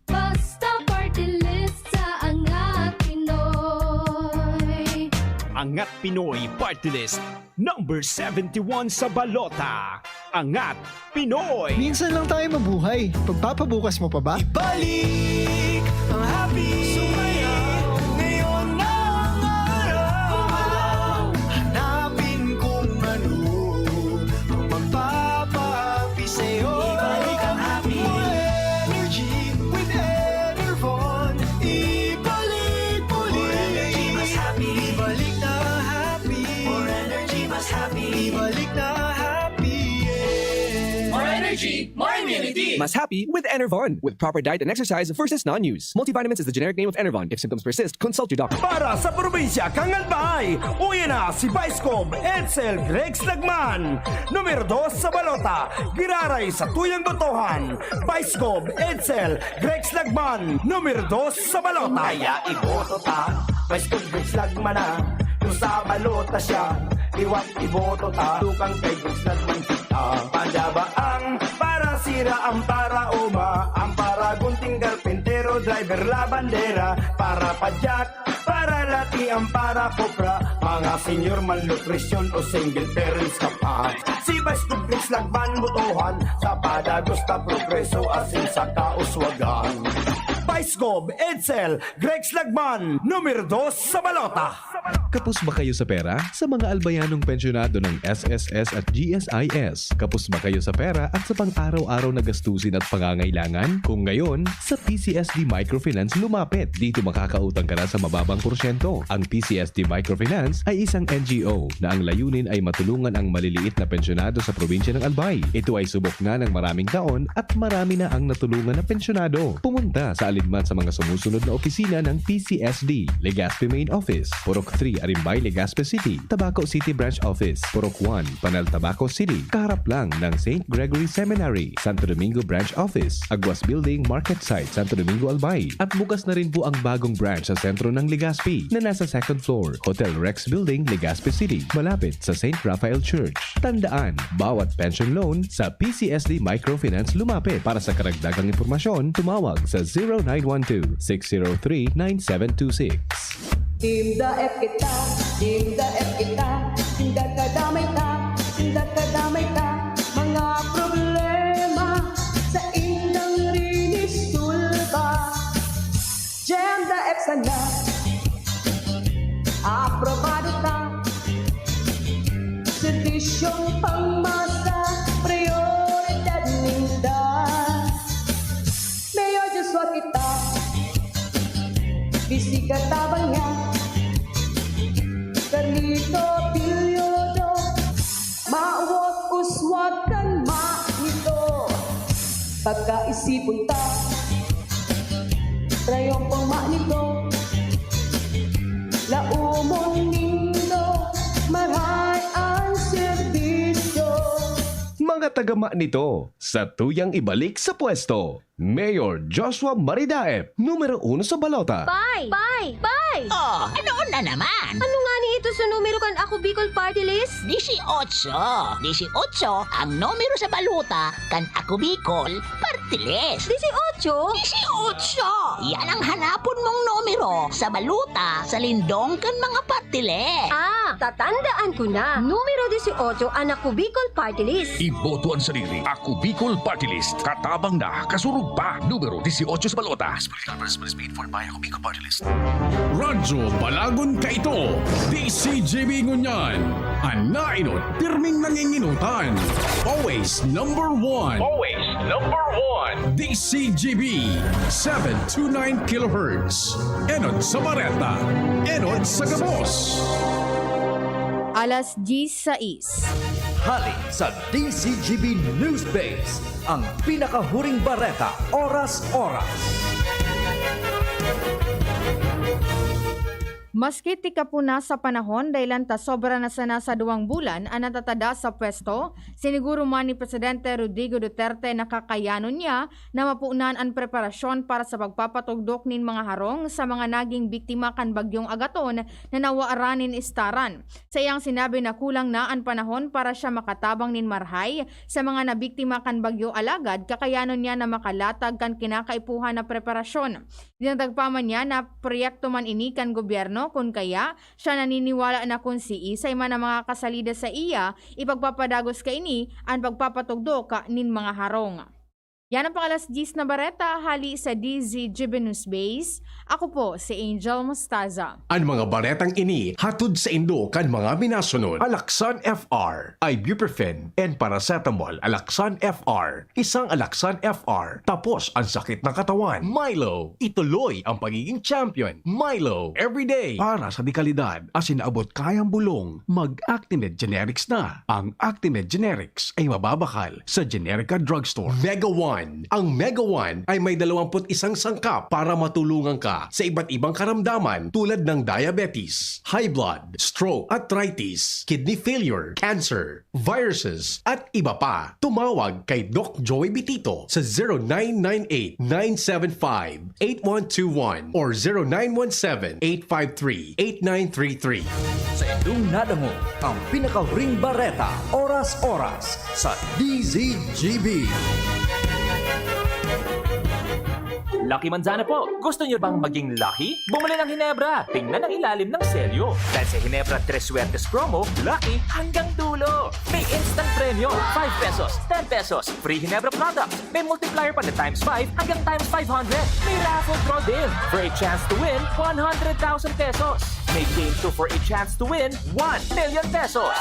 basta party list sa Angat Pinoy. Angat Pinoy Party List, number 71 sa balota. Angat Pinoy. Minsan lang tayo mabuhay. Pagpapabukas mo pa ba? Ibalik ang happy. Sumayaw ngayon ang araw. Hanapin kung ano ang magpapahappy sa'yo. Ibalik ang happy. More energy with Enervon. Ibalik ulit. More energy mas happy. Ibalik na happy. More energy mas happy. Ibalik na happy. More energy, more immunity. Mas happy with Enervon. With proper diet and exercise versus non-use. Multivitamins is the generic name of Enervon. If symptoms persist, consult your doctor. Para sa probinsya kang Albay, uwi na si Vicecob Edsel Grex Lagman. Numero 2 sa balota, giraray sa tuyang botohan. Vicecob Edsel Grex Lagman. Numero 2 sa balota. Kaya iboto ta, Vicecob Grex Lagman na. Kung sa balota siya, iwak iboto ta. Tukang kay Grex Lagman kita. Pandaba ang para sira, ang para uma, ang para gunting karpentero, driver la bandera, para padyak, para lati, ang para kopra, mga senior malnutrition o single parents ka pa. Si Vice Grex Lagman butuhan, sa padagusta progreso asin sa kauswagan. Vice Gob Edsel Grex Lagman, numero 2 sa balota. Kapos ba kayo sa pera? Sa mga albayanong pensyonado ng SSS at GSIS, kapos ba kayo sa pera at sa pang-araw-araw na gastusin at pangangailangan? Kung ngayon, sa PCSD Microfinance lumapit. Dito makakautang ka na sa mababang porsyento. Ang PCSD Microfinance ay isang NGO na ang layunin ay matulungan ang maliliit na pensyonado sa probinsya ng Albay. Ito ay subok na ng maraming taon at marami na ang natulungan na pensyonado. Pumunta sa higman sa mga sumusunod na opisina ng PCSD, Legazpi Main Office, Purok 3, Arimbay, Legazpi City, Tabaco City Branch Office, Purok 1, Panal, Tabaco City, kaharap lang ng St. Gregory Seminary, Santo Domingo Branch Office, Aguas Building, Market Site, Santo Domingo, Albay. At bukas na rin po ang bagong branch sa sentro ng Legazpi na nasa second floor, Hotel Rex Building, Legazpi City, malapit sa St. Raphael Church. Tandaan, bawat pension loan sa PCSD Microfinance lumapit. Para sa karagdagang impormasyon, tumawag sa 0912-603-9726. Team the F kita, Team the F kita, hindi kadamay ka, mga problema sa inyong rinisulba. Jam the F sana, aprobado ka, sedisyong pangmasa, prioridad ninda. Mayor Joshua kita, bisika tabang niya, Carlito Pilyodo, mawag uswagan nito. Pagkaisipon ta, trayong pangma nito, laumon nindo, maray ang serbisyo. Mga tagama nito, sa tuyang ibalik sa pwesto, Mayor Joshua Maridaep, numero 1 sa balota. Bye! Oh, ano na naman? Ano nga ni ito sa numero kan ako Bicol Party List? 18 ang numero sa baluta kan ako Bicol Party List. 18? Yan ang hanapon mong numero sa baluta sa lindong kan mga party list. Tatandaan ko na. Numero 18 ang ako Bicol Party List. Iboto ang sarili. Ako Bicol Party List. Katabang na, kasurug pa. Numero 18 sa balota. Paid for by ako Bicol Party List. Radyo Balagon ka ito. DCGB Ngunyan. Anainot, pirming nanginginutan. Always number 1. DCGB 729 kHz. Enod sa Bareta. Enod sa Gabos. Alas 10:06. Hali sa DCGB News Base, ang pinakahuring bareta, oras-oras. Maski tika po na sa panahon dahil ta sobra na sana sa 2 bulan ang natatada sa pwesto, siniguro man ni Presidente Rodrigo Duterte na kakayanon niya na mapunan ang preparasyon para sa pagpapatugdok nin mga harong sa mga naging biktima kan bagyong Agaton na nawaaranin istaran. Sa iyang sinabi na kulang na ang panahon para siya makatabang nin marhay sa mga nabiktima kan bagyo Alagad, kakayanon niya na makalatag kan kinakaipuhan na preparasyon. Dinadagpaman niya na proyekto man ini kan gobyerno kung kaya siya naniniwala na kung si Isay man ang mga kasalida sa iya, ipagpapadagos ka ini ang pagpapatugdo ka nin mga harong. Yan ang pangalas 10 na bareta, hali sa DZGB News Base. Ako po si Angel Mostaza. Ang mga baretang ini hatod sa Indo kan mga minasunod. Alaxan FR, ibuprofen, and paracetamol. Alaxan FR, isang Alaxan FR. Tapos ang sakit ng katawan. Milo, ituloy ang pagiging champion. Milo, everyday. Para sa dekalidad, as inaabot kayang bulong, mag-Actimед Generics na. Ang Actimed Generics ay mababakal sa Generica Drugstore. Mega One. Ang Mega One ay may 21 sangkap para matulungan ka sa iba't ibang karamdaman tulad ng diabetes, high blood, stroke, arthritis, kidney failure, cancer, viruses, at iba pa. Tumawag kay Doc Joey Bitito sa 0998-975-8121 or 0917-853-8933. Sa Indong Nadango, ang pinakahuring bareta, oras-oras sa DZGB. Lucky Manzana po. Gusto niyo bang maging lucky? Bumili ng Hinebra. Tingnan ang ilalim ng selyo. Dahil sa Hinebra 3 Suertes promo, lucky hanggang dulo. May instant premyo, 5 pesos, 10 pesos. Free Hinebra products. May multiplier pa na times 5 hanggang times 500. May raffle draw din for a chance to win 100,000 pesos. May game 2 for a chance to win 1 million pesos.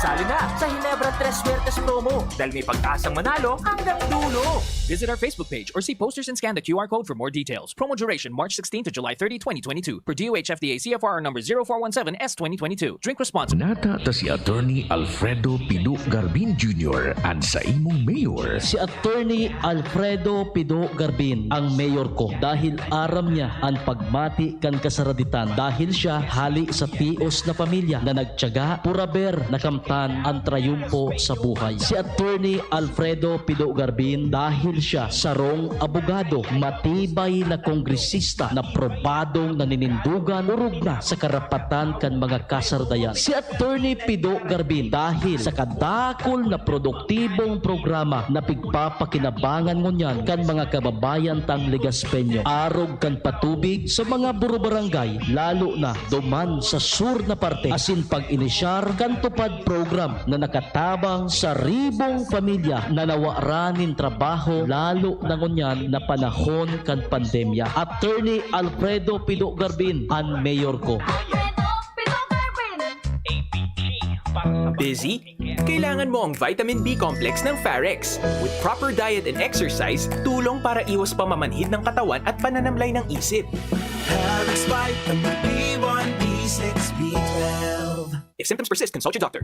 Sali na sa Hinebra 3 Suertes promo dahil may pag-asang manalo hanggang dulo. Visit our Facebook page or see posters and scan the QR QR code for more details. Promo duration March 16 to July 30, 2022. Per DOH FDA CFR number 0417S 2022. Drink responsibly. Nata ta si Attorney Alfredo Pido Garbin Jr. and sa imong mayor. Si Attorney Alfredo Pido Garbin ang mayor ko dahil aram niya ang pagmati kan kasaraditan dahil siya hali sa tios na pamilya na nagtiyaga puraber na kamtan ang trayumpo sa buhay. Si Attorney Alfredo Pido Garbin dahil siya sarong abogado, matibay na kongresista na probadong naninindugan urog na sa karapatan kan mga kasardayan. Si Attorney Pido Garbin dahil sa kadakol na produktibong programa na pigpapakinabangan ngunyan kan mga kababayan tang Legaspeño. Arog kan patubig sa mga buro-barangay lalo na duman sa sur na parte asin pag-inisyar kan tupad program na nakatabang sa ribong pamilya na nawaranin trabaho lalo na ngunyan na panahon kan pandemya. Attorney Alfredo Pido Garbin ang mayor ko. Busy? Kailangan mo ang vitamin B complex ng Farex. With proper diet and exercise, tulong para iwas pamamanhid ng katawan at pananamlay ng isip. Farex Vitamin B1, B6, B12. If symptoms persist, consult your doctor.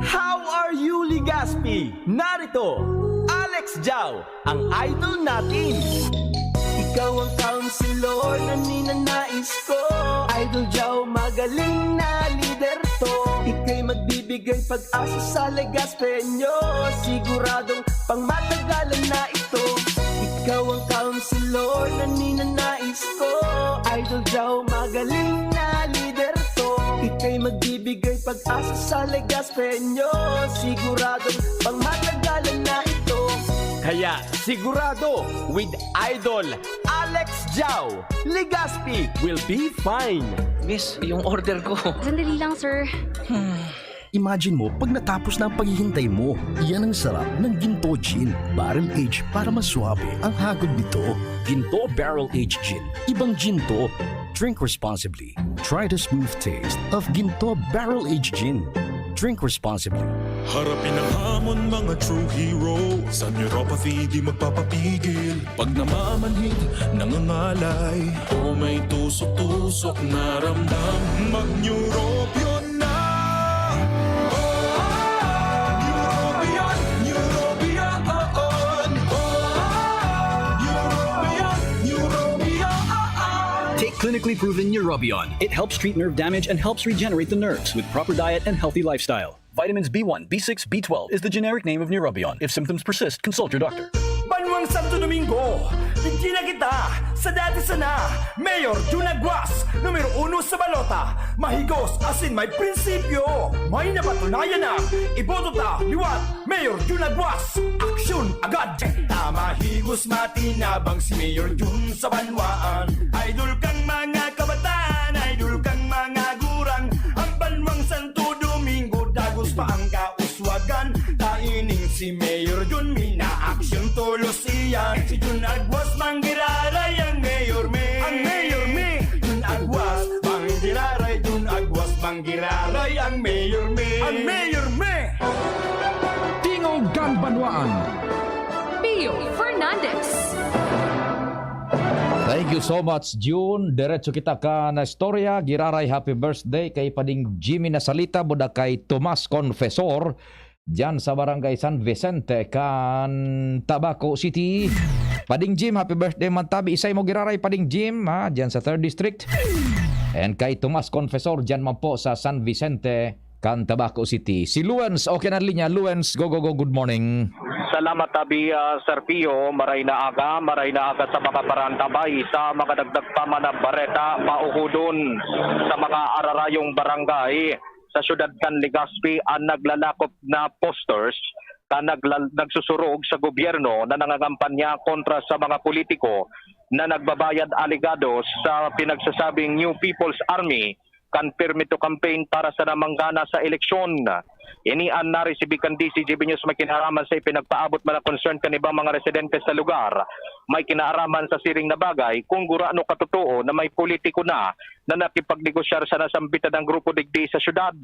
How are you, Ligaspi? Narito, Alex Jau, ang idol natin. Ikaw ang counselor na ninanais ko. Idol Jau, magaling na leader to. Ika'y magbibigay pag-asa sa Legaspeño. Siguradong pangmatagalan na ito. Ikaw ang counselor na ninanais ko. Idol Jau, magaling na leader to. Ika'y magbibigay pag-asa sa Legaspeño. Siguradong pangmatagalan na ito. Kaya sigurado, with Idol Alex Jau, Legaspi will be fine. Miss, yung order ko. Sandali lang, sir. Imagine mo, pag natapos na ang paghihintay mo, iyan ang sarap ng Ginto Gin. Barrel Aged para mas suabe ang hagod nito. Ginto Barrel Aged Gin. Ibang ginto. Drink responsibly. Try the smooth taste of Ginto Barrel Aged Gin. Drink responsibly. Harapin ang hamon, mga true hero. Sa neuropathy di magpapapigil. Pag namamanhid, nangangalay, o may tusok-tusok na ramdam, mag-neurobion na. Clinically proven Neurobion. It helps treat nerve damage and helps regenerate the nerves with proper diet and healthy lifestyle. Vitamins B1, B6, B12 is the generic name of Neurobion. If symptoms persist, consult your doctor. Banwang Santo Domingo, bigyan na kita sa dati sana. Mayor Jun Aguas, numero 1 sa balota. Mahigos asin may prinsipyo. May napatunayan na, iboto ta, liwat. Mayor Jun Aguas, aksyon agad. Tama higos matinabang si Mayor Jun sa banwaan. Idol kang mga kabataan, idol kang mga gurang. Ang Banwang Santo Domingo, dagos pa ang kauswagan. Taining si Mayor Jun, mina-aksyon tulos iyan. Si Jun Aguas, manggiraray ang Mayor Me. Ang Mayor Me, Jun Aguas, manggiraray. Jun Aguas, manggiraray ang Mayor Me. Ang Mayor Me. Tingog kang Banwaan. Pio Fernandez. Thank you so much, June. Diretso kita ka na istorya. Giraray, happy birthday kay Pading Jimmy Nasalita, buda kay Tomas Confessor, dyan sa Barangay San Vicente, kan Tabaco City. Pading Jim, happy birthday man tabi. Isay mo giraray, Pading Jim, ha, dyan sa 3rd District. And kay Tomas Confessor, dyan man po sa San Vicente, kan Tabaco City. Si Luens, okay na linya. Luens, go, good morning. Salamat tabi, Sir Pio. Maray na aga sa mga parantabay sa mga dagdag pa man na bareta pauhudon sa mga ararayong barangay sa syudad kan Legazpi ang naglalakop na posters na nagsusurog sa gobyerno na nangangampanya kontra sa mga politiko na nagbabayad aligados sa pinagsasabing New People's Army kan permit to campaign para sa namanggana sa eleksyon. Inian na resibikan DCGB News may kinaharaman sa ipinagpaabot man na concern kanibang mga residente sa lugar. May kinaharaman sa siring na bagay kung gurano katotoo na may politiko na nakipagnegosyar sa nasambitan ng grupo digdi sa syudad.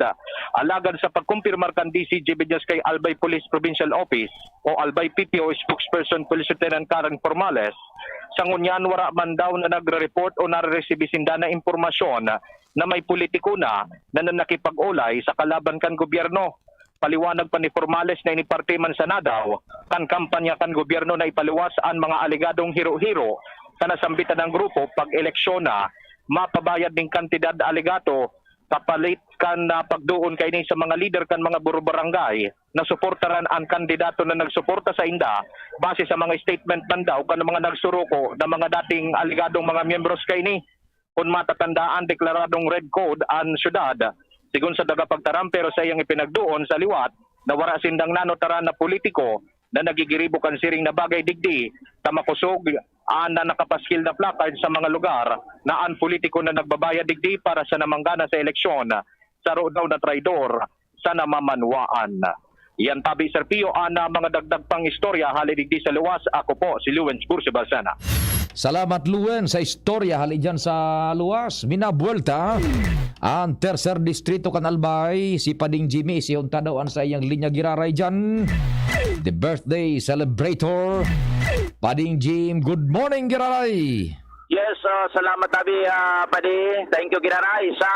Alagad sa pagkumpirmar kan DCGB News kay Albay Police Provincial Office o Albay PTO spokesperson Police Lieutenant Karen Formales, Sa ngunyan, wara man daw na nagre-report o nareresibisinda na impormasyon na may politiko na nakipag-ulay sa kalaban kan gobyerno. Paliwanag pa ni Formales na iniparte man sa nadaw, kan kampanya kan gobyerno na ipaliwas ang mga aligadong hiro-hiro sa nasambitan ng grupo pag eleksyon na mapabayad ng kantidad aligato kapalit kan na pagduon kay ni sa mga leader kan mga buro-barangay na suportaran ang kandidato na nagsuporta sa inda base sa mga statement man daw kan mga nagsuruko na mga dating aligadong mga miyembros kay ni. Kung matatandaan, deklaradong red code ang syudad sigun sa dagapagtaram pero sa iyang ipinagduon sa liwat na wara sindang nanotaran na politiko na nagigiribo kan siring na bagay digdi tamakusog na nakapaskil na placard sa mga lugar na ang politiko na nagbabayad digdi para sa namanggana sa eleksyon sa daw na traidor sa namamanwaan. Yan tabi Sir Pio ana mga dagdag pang istorya hali digdi sa luwas. Ako po si Luwens Bursi Balsana. Salamat Luen sa istorya hali dyan sa luwas. Minabuelta ang tercer distrito kan Albay. Si Pading Jimmy siyunta daw ang sa iyang linya giraray dyan. The birthday celebrator Pading Jim. Good morning giraray. Yes, salamat tabi Padi. Thank you giraray sa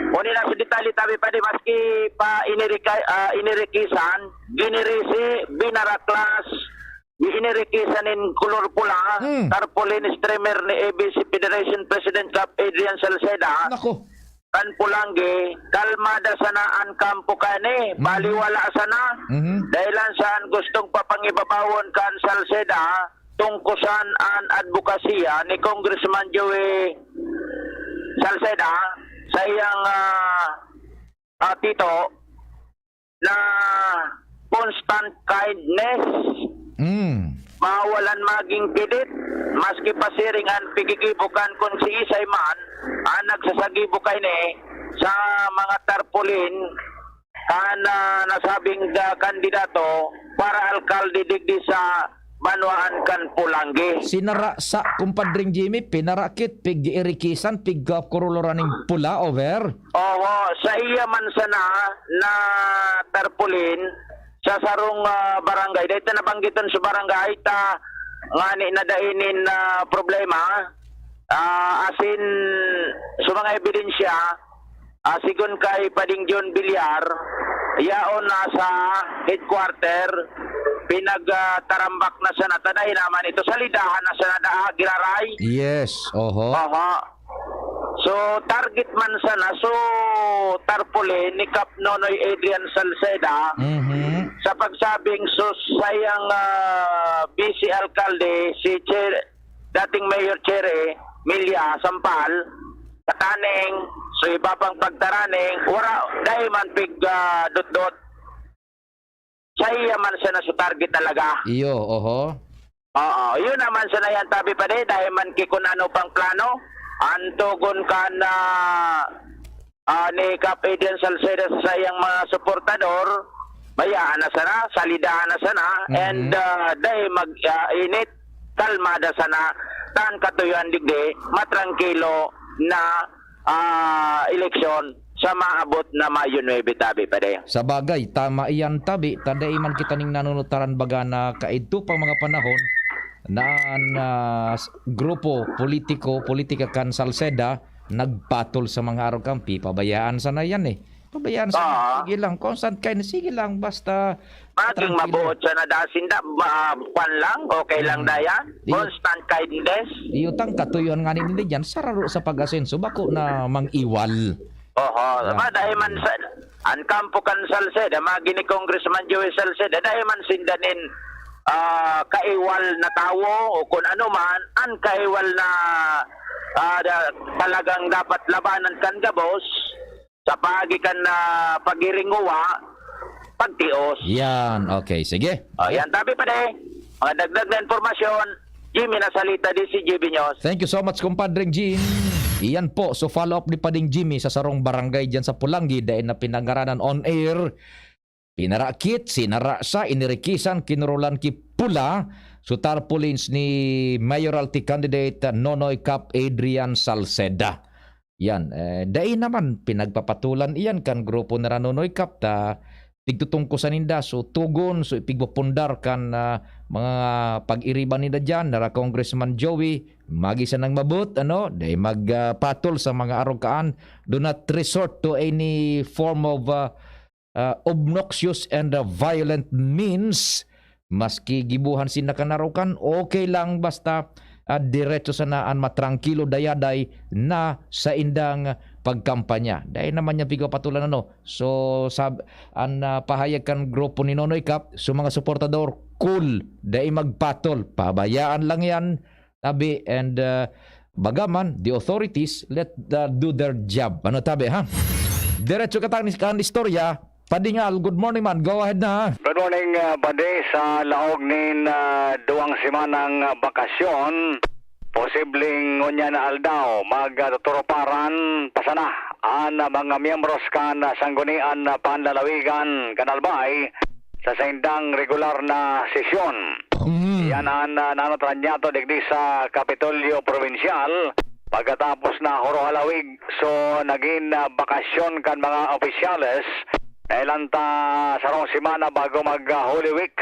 unila sa detalye tabi Padi maski pa inirikisan, ginirisi, binaraklas, inirikisanin kulor pula, tarpaulin streamer ni ABC Federation President Cup Adrian Salceda. Nako. Kan Pulanggi, kalmada sana ang kampo kani, baliwala sana. Dahilan saan gustong papangibabawon kan Salceda tungkusan ang advokasya ni Congressman Joey Salceda sa iyang tito na constant kindness, mawalan maging pidit, maski pasiring ang pigigibukan kung si Isay man ang nagsasagibukay ni sa mga tarpaulin kan nasabing kandidato para alkalde digdi sa Manuan kan Pulanggi. Sinara sa kumpadring Jimmy, pinarakit, pig-irikisan, pig-kuruluraning pula, over? Oo, sa iya man sana na tarpaulin sa sarong barangay. Dahil nabanggitan sa barangay, ngani na dainin problema, asin sa mga ebidensya, sigun kay Pading John Villar, yaon na sa headquarter, pinagtarambak na sana taday naman ito sa lidahan na sana giraray. Yes, oho. So target man sana so tarpaulin ni Kap Nonoy Adrian Salceda sa pagsabing sayang BC Alkalde si dating Mayor Chere Milya Sampal kataning so ibabang pagtaraning wala dahil man pig dot saya man sana sa target talaga. Iyo, oho. Oo, yun naman sana yan tabi pa dahil man kikun ano pang plano antogon ka na ni Kap Adrian Salceda sa sayang mga suportador bayaan na sana, salidahan na sana and dahil mag-init kalmada sana tan katuyuan digdi matrangkilo na eleksyon sa maabot na Mayo 9 tabi pa de. Sa bagay, tama iyan tabi. Taday man kita ning nanunutaran baga na kaidto pang mga panahon na grupo politika kan Salceda nagpatol sa mga araw-kampi. Pabayaan sana yan eh. Pabayaan sana. Sige lang. Constant kind. Sige lang. Basta maging mabuot sa nadasinda. Pan lang. Okay lang daya. Constant kindness. Iyutang katuyuan nga nila dyan. Sararo sa pag-asenso. Bako na mang-iwal. Dahil man sa ang kampo kan Salceda, magi ni Congressman Joey Salceda, dahil man sindanin kaiwal na tawo o kung ano man, ang kaiwal na talagang dapat labanan kan gabos sa pagikan na pagiringuwa, pagtios. Yan, okay, sige. Yan, tabi pa de. Mga dagdag na informasyon, Jimmy Nasalita, DCGB News. Thank you so much, kumpadring Jim. Iyan po, so follow up ni Pading Jimmy sa sarong barangay dyan sa Pulanggi dahil na pinangaranan on air. Pinarakit, sinarasa, inirikisan, kinurulan ki pula so tarpaulins ni mayoralty candidate Nonoy Kap Adrian Salceda. Yan, dahil naman pinagpapatulan iyan kan grupo na Nonoy Kap ta tigtutungko sa ninda, so tugon, so ipigpapundar kan mga pag-iriban nila dyan, nara Congressman Joey, magisa ng mabut, day magpatol sa mga arogaan, do not resort to any form of obnoxious and violent means, maski gibuhan sina kanarukan, okay lang basta diretso sanaan matrangkilo dayaday na sa indang pagkampanya. Dahil naman niya bigo patulan So pahayag kan grupo ni Nonoy Cap, so mga suportador, cool, dahil magpatol. Pabayaan lang yan, tabi, and bagaman, the authorities, let do their job. Tabi, ha? Diretso katang istorya, Padingal, good morning man. Go ahead na. Good morning, Bade. Sa laog nin duwang simanang bakasyon, posibleng ngunya na aldaw magtuturoparan pasana ang mga miyembros kan sanggunian panlalawigan kanalbay sa saindang regular na sesyon. Yan ang nanotranyato digdi sa Kapitolyo Provincial. Pagkatapos na horo-halawig, so naging bakasyon kan mga opisyales dahil sarong simana bago mag-Holy Week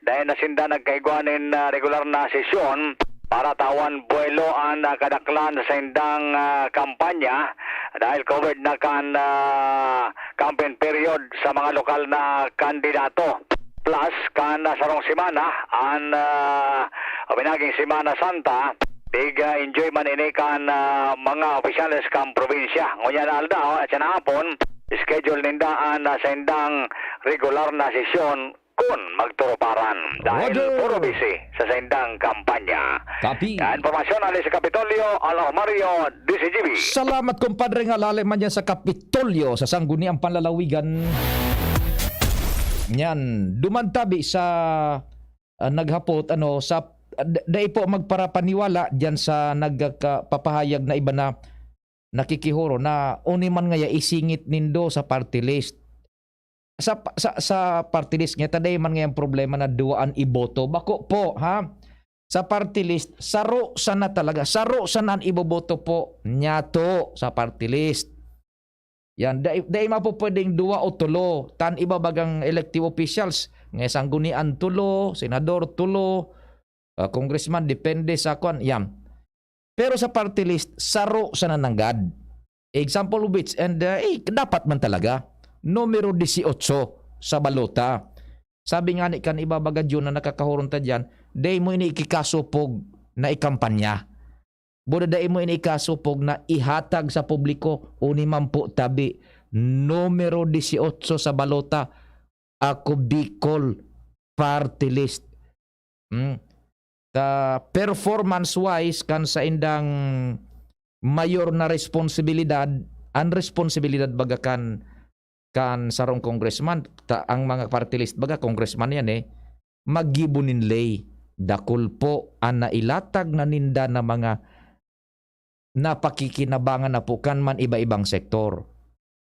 dahil nasinda nagkaigwanin regular na sesyon para tawan buwelo ang kadaklan sa indang kampanya dahil covered na kan campaign period sa mga lokal na kandidato. Plus, kan sarong simana ang pinaging Simana Santa, enjoy man ini kan mga opisyales kan probinsya. Ngunya na aldaw at siya hapon, schedule nindaan sa indang regular na sesyon kung magturoparan dahil puro busy sa indang kampanya. Copy. Informasyon ali sa Kapitolyo, Alo Mario, DCGB. Salamat kumpadre nga lalim man dyan sa Kapitolyo sa sangguniang panlalawigan. Yan, dumantabi sa naghapot sa dahil po magparapaniwala dyan sa nagpapahayag na iba na nakikihuro na uniman nga isingit nindo sa party list. Sa party list nga taday man nga yung problema na duwaan iboto. Bako po, ha? Sa party list, saro sana talaga. Saro sana ang iboboto po nyato sa party list. Yan, dahil mapo pwedeng duwa o tulo. Tan iba bagang elective officials. Nga sanggunian tulo, senador tulo, congressman, depende sa kwan. Yan. Pero sa party list, saro sa nananggad. Example which, and dapat man talaga, numero 18 sa balota. Sabi nga ni kan ibabagad yun na nakakahuron ta dyan, day mo ini ikikasupog na ikampanya. Buda day mo ini ikasupog na ihatag sa publiko, uniman po tabi, numero 18 sa balota, ako Bicol party list. Performance-wise kan sa indang mayor na responsibilidad, ang responsibilidad baga kan sarong congressman, ang mga party list baga congressman yan maggibunin lay. Dakul po ang nailatag na ninda na mga napakikinabangan na po kan man iba-ibang sektor.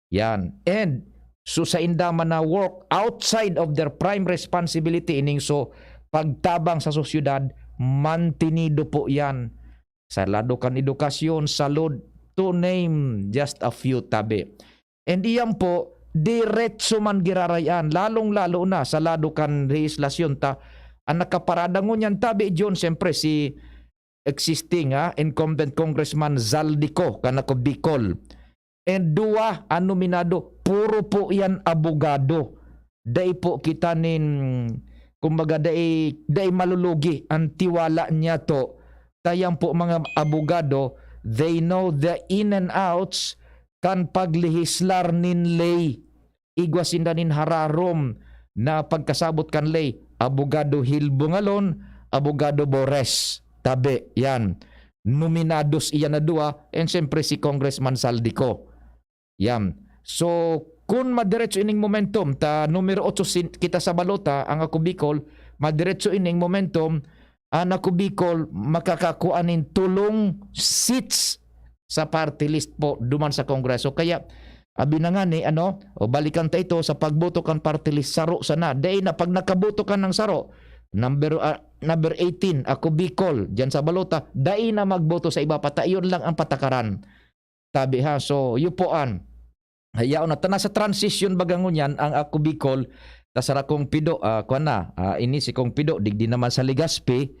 Yan. And so sa indaman na work outside of their prime responsibility ining so pagtabang sa sosyudad, mantinido po yan. Sa lado kan edukasyon, salud, to name just a few tabi. And iyan po, diretso man girarayan, lalong-lalo na sa lado kan legislasyon ta, ang nakaparada ngunyan tabi, John, siyempre si existing incumbent Congressman Zaldico, kanako Bicol. And dua, ang nominado, puro po yan abogado. Day po kita kumbaga day malulugi ang tiwala niya to. Tayang po mga abogado, they know the in and outs kan paglihislar nin lay. Igwasinda nin hararom na pagkasabot kan lay. Abogado Hilbungalon, abogado Bores. Tabi, yan. Nominados iyan na dua, and siyempre si Congressman Saldico. Yan. So, kung madiretso ining momentum, numero 8 kita sa balota, ang ako Bicol, madiretso ining momentum, ang ako Bicol, makakakuanin tulong seats sa party list po duman sa Kongreso. Kaya, abi na nga balikan ta ito sa pagboto kan party list, saro sana. Dahil na pag nakaboto ka ng saro, number 18, ako Bicol, dyan sa balota, dahil na magboto sa iba pa, yun lang ang patakaran. Tabi ha, so yupuan. Hayaon na tana sa transition bagangon yan ang ako Bicol ta sara kong pido ini si kong pido digdi naman sa Legazpi.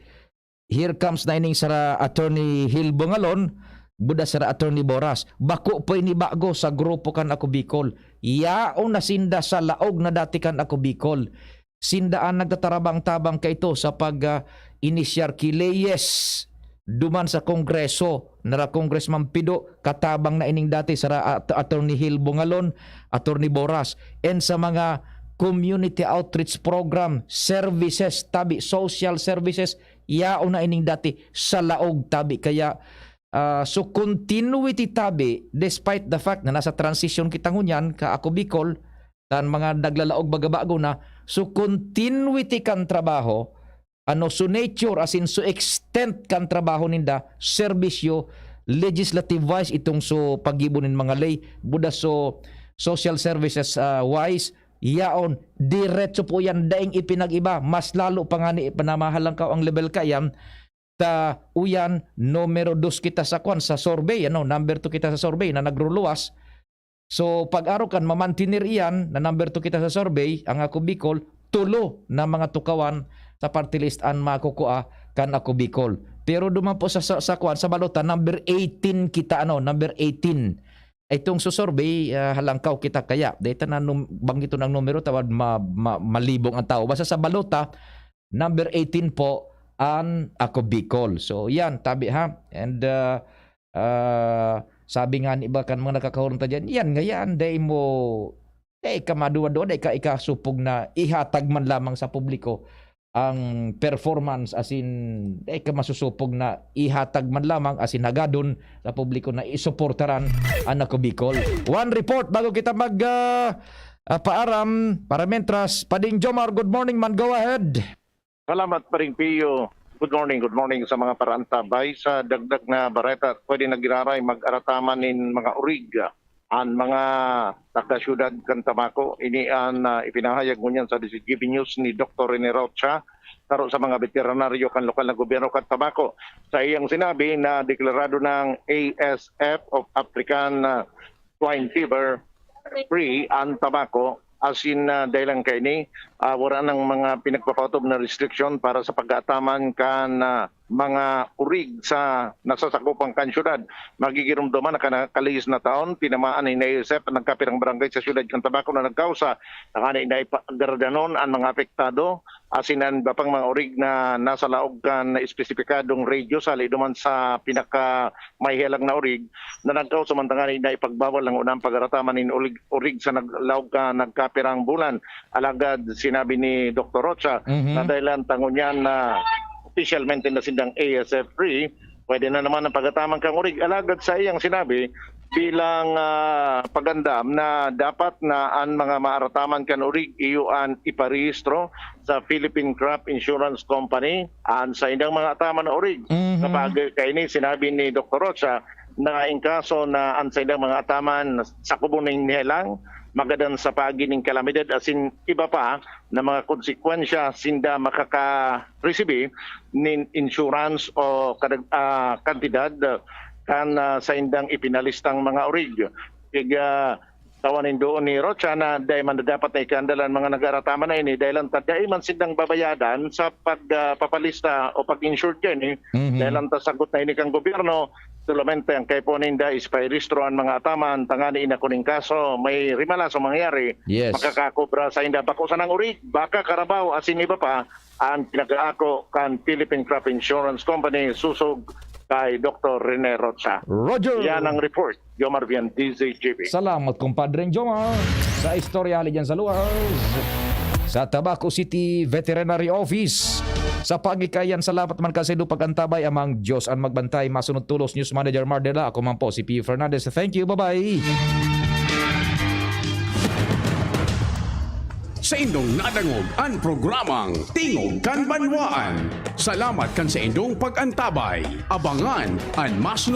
Here comes na ining sara Attorney Hil Bungalon, buda sara Attorney Boras. Bako po ini bago sa grupo kan ako Bicol. Yaon na sinda sa laog na dati kan ako Bicol. Sindaan nagtatarabang-tabang ka ito sa pag-inisyar kileyes duman sa Kongreso. Nara Congressman Pido, katabang na ining dati sa Attorney Hil Bungalon, Attorney Boras, and sa mga community outreach program, services, tabi, social services, yaon na ining dati sa laog tabi. Kaya, so continuity tabi, despite the fact na nasa transition kita ngunyan, ka ako Bicol, tan mga naglalaog bagabago na, so continuity kan trabaho, so nature as in so extent kan trabaho ninda serbisyo legislative wise itong so pagibunin mga lay buda so social services wise yaon diretso po yan daing ipinag-iba mas lalo pa nga ni panamahalang ka ang level kayam ta uyan numero 2 kita sa kwan sa survey number 2 kita sa survey na nagruluwas. So pag-araw kan mamantinir iyan na number 2 kita sa survey ang ako Bicol tulo na mga tukawan sa party list ang makukua kan ako Bicol. Pero duman po sa kwan sa balota number 18 kita number 18. Itong survey halangkaw kita kaya data na banggito ng numero tawad malibong ang tao. Basta sa balota number 18 po ang ako Bicol. So yan tabi ha. And sabi nga ni iba kan mga nakakahurunta dyan, yan ngayon day mo day ka maduwa-duwa day ka ikasupog na ihatag man lamang sa publiko ang performance as in ka masusupog na ihatag man lamang as in nagadon sa publiko na isuportaran ang ako Bicol. One report bago kita mag paaram para mentras. Pading Jomar, good morning man, go ahead. Salamat pa rin, Pio. Good morning sa mga parantabay. Sa dagdag na bareta, pwede nagiraray mag-arataman in mga urig. Ang mga taga-syudad Cantabaco, ini ang ipinahayag ngunyan sa DCGB News ni Dr. Rene Rocha, taro sa mga veterinaryo kan lokal na gobyerno Cantabaco. Sa iyang sinabi na deklarado ng ASF of African Swine Fever free ang tabako, as in dahil kay ni wala ng mga pinagpapautob na restriction para sa pag-ataman kan mga urig sa nasasakupang kan syudad. Magigirumduman na kalihis na taon, tinamaan ni ASF ang nagkapirang barangay sa syudad Cantabaco na nagkausa. Nakani na ipagardanon ang mga apektado, asinan ba pang mga urig na nasa laog kan na espesipikadong radius sali duman sa pinaka mahihalang na urig na nagkausa mantangani na ipagbawal ng unang pag-arataman ni urig sa laog ka nagkapirang bulan. Alagad sinabi ni Dr. Rocha na dahilan tangunyan na officialmente na sindang ASF free, pwede na naman ang pag-ataman kang urig. Alagad sa iyang sinabi bilang pagandam na dapat na ang mga maarataman kan urig iyuan iparehistro sa Philippine Crop Insurance Company an sa indang mga ataman na urig. Kapag kaini sinabi ni Dr. Rocha na in kaso na ang sa indang mga ataman sa kubuning nihelang magadan sa pagining kalamidad as in iba pa na mga konsekwensya sinda makaka-receive nin insurance o kantidad kan sa indang ipinalistang mga urig. Kaya tawanin doon ni Rocha na dahil man dapat na ikandalan mga nag-aratama na ini dahil ang dahil man sindang babayadan sa pagpapalista o pag-insured ka ini dahil ang sagot na ini kang gobyerno solamente ang kay po ninda is pairistro ang mga ataman tangani ina kuning kaso may rimala sa mangyari makakakobra sa inda bako sa nang urig baka karabaw asin iba pa ang pinag-aako kan Philippine Crop Insurance Company susog kay Dr. Rene Rocha. Roger! Yan ang report. Jomar Vian, DZGB. Salamat kumpadre Jomar sa istorya dyan sa luwas. Sa Tabaco City Veterinary Office. Sa pagikayan, salamat man kasi do pagantabay amang Diyos ang magbantay. Masunod tulos News Manager Mardela. Ako man po si P. Fernandez. Thank you. Bye-bye. Sa indong nadangog ang programang Tingog kan Banwaan. Salamat kan sa indong pag-antabay. Abangan ang masunod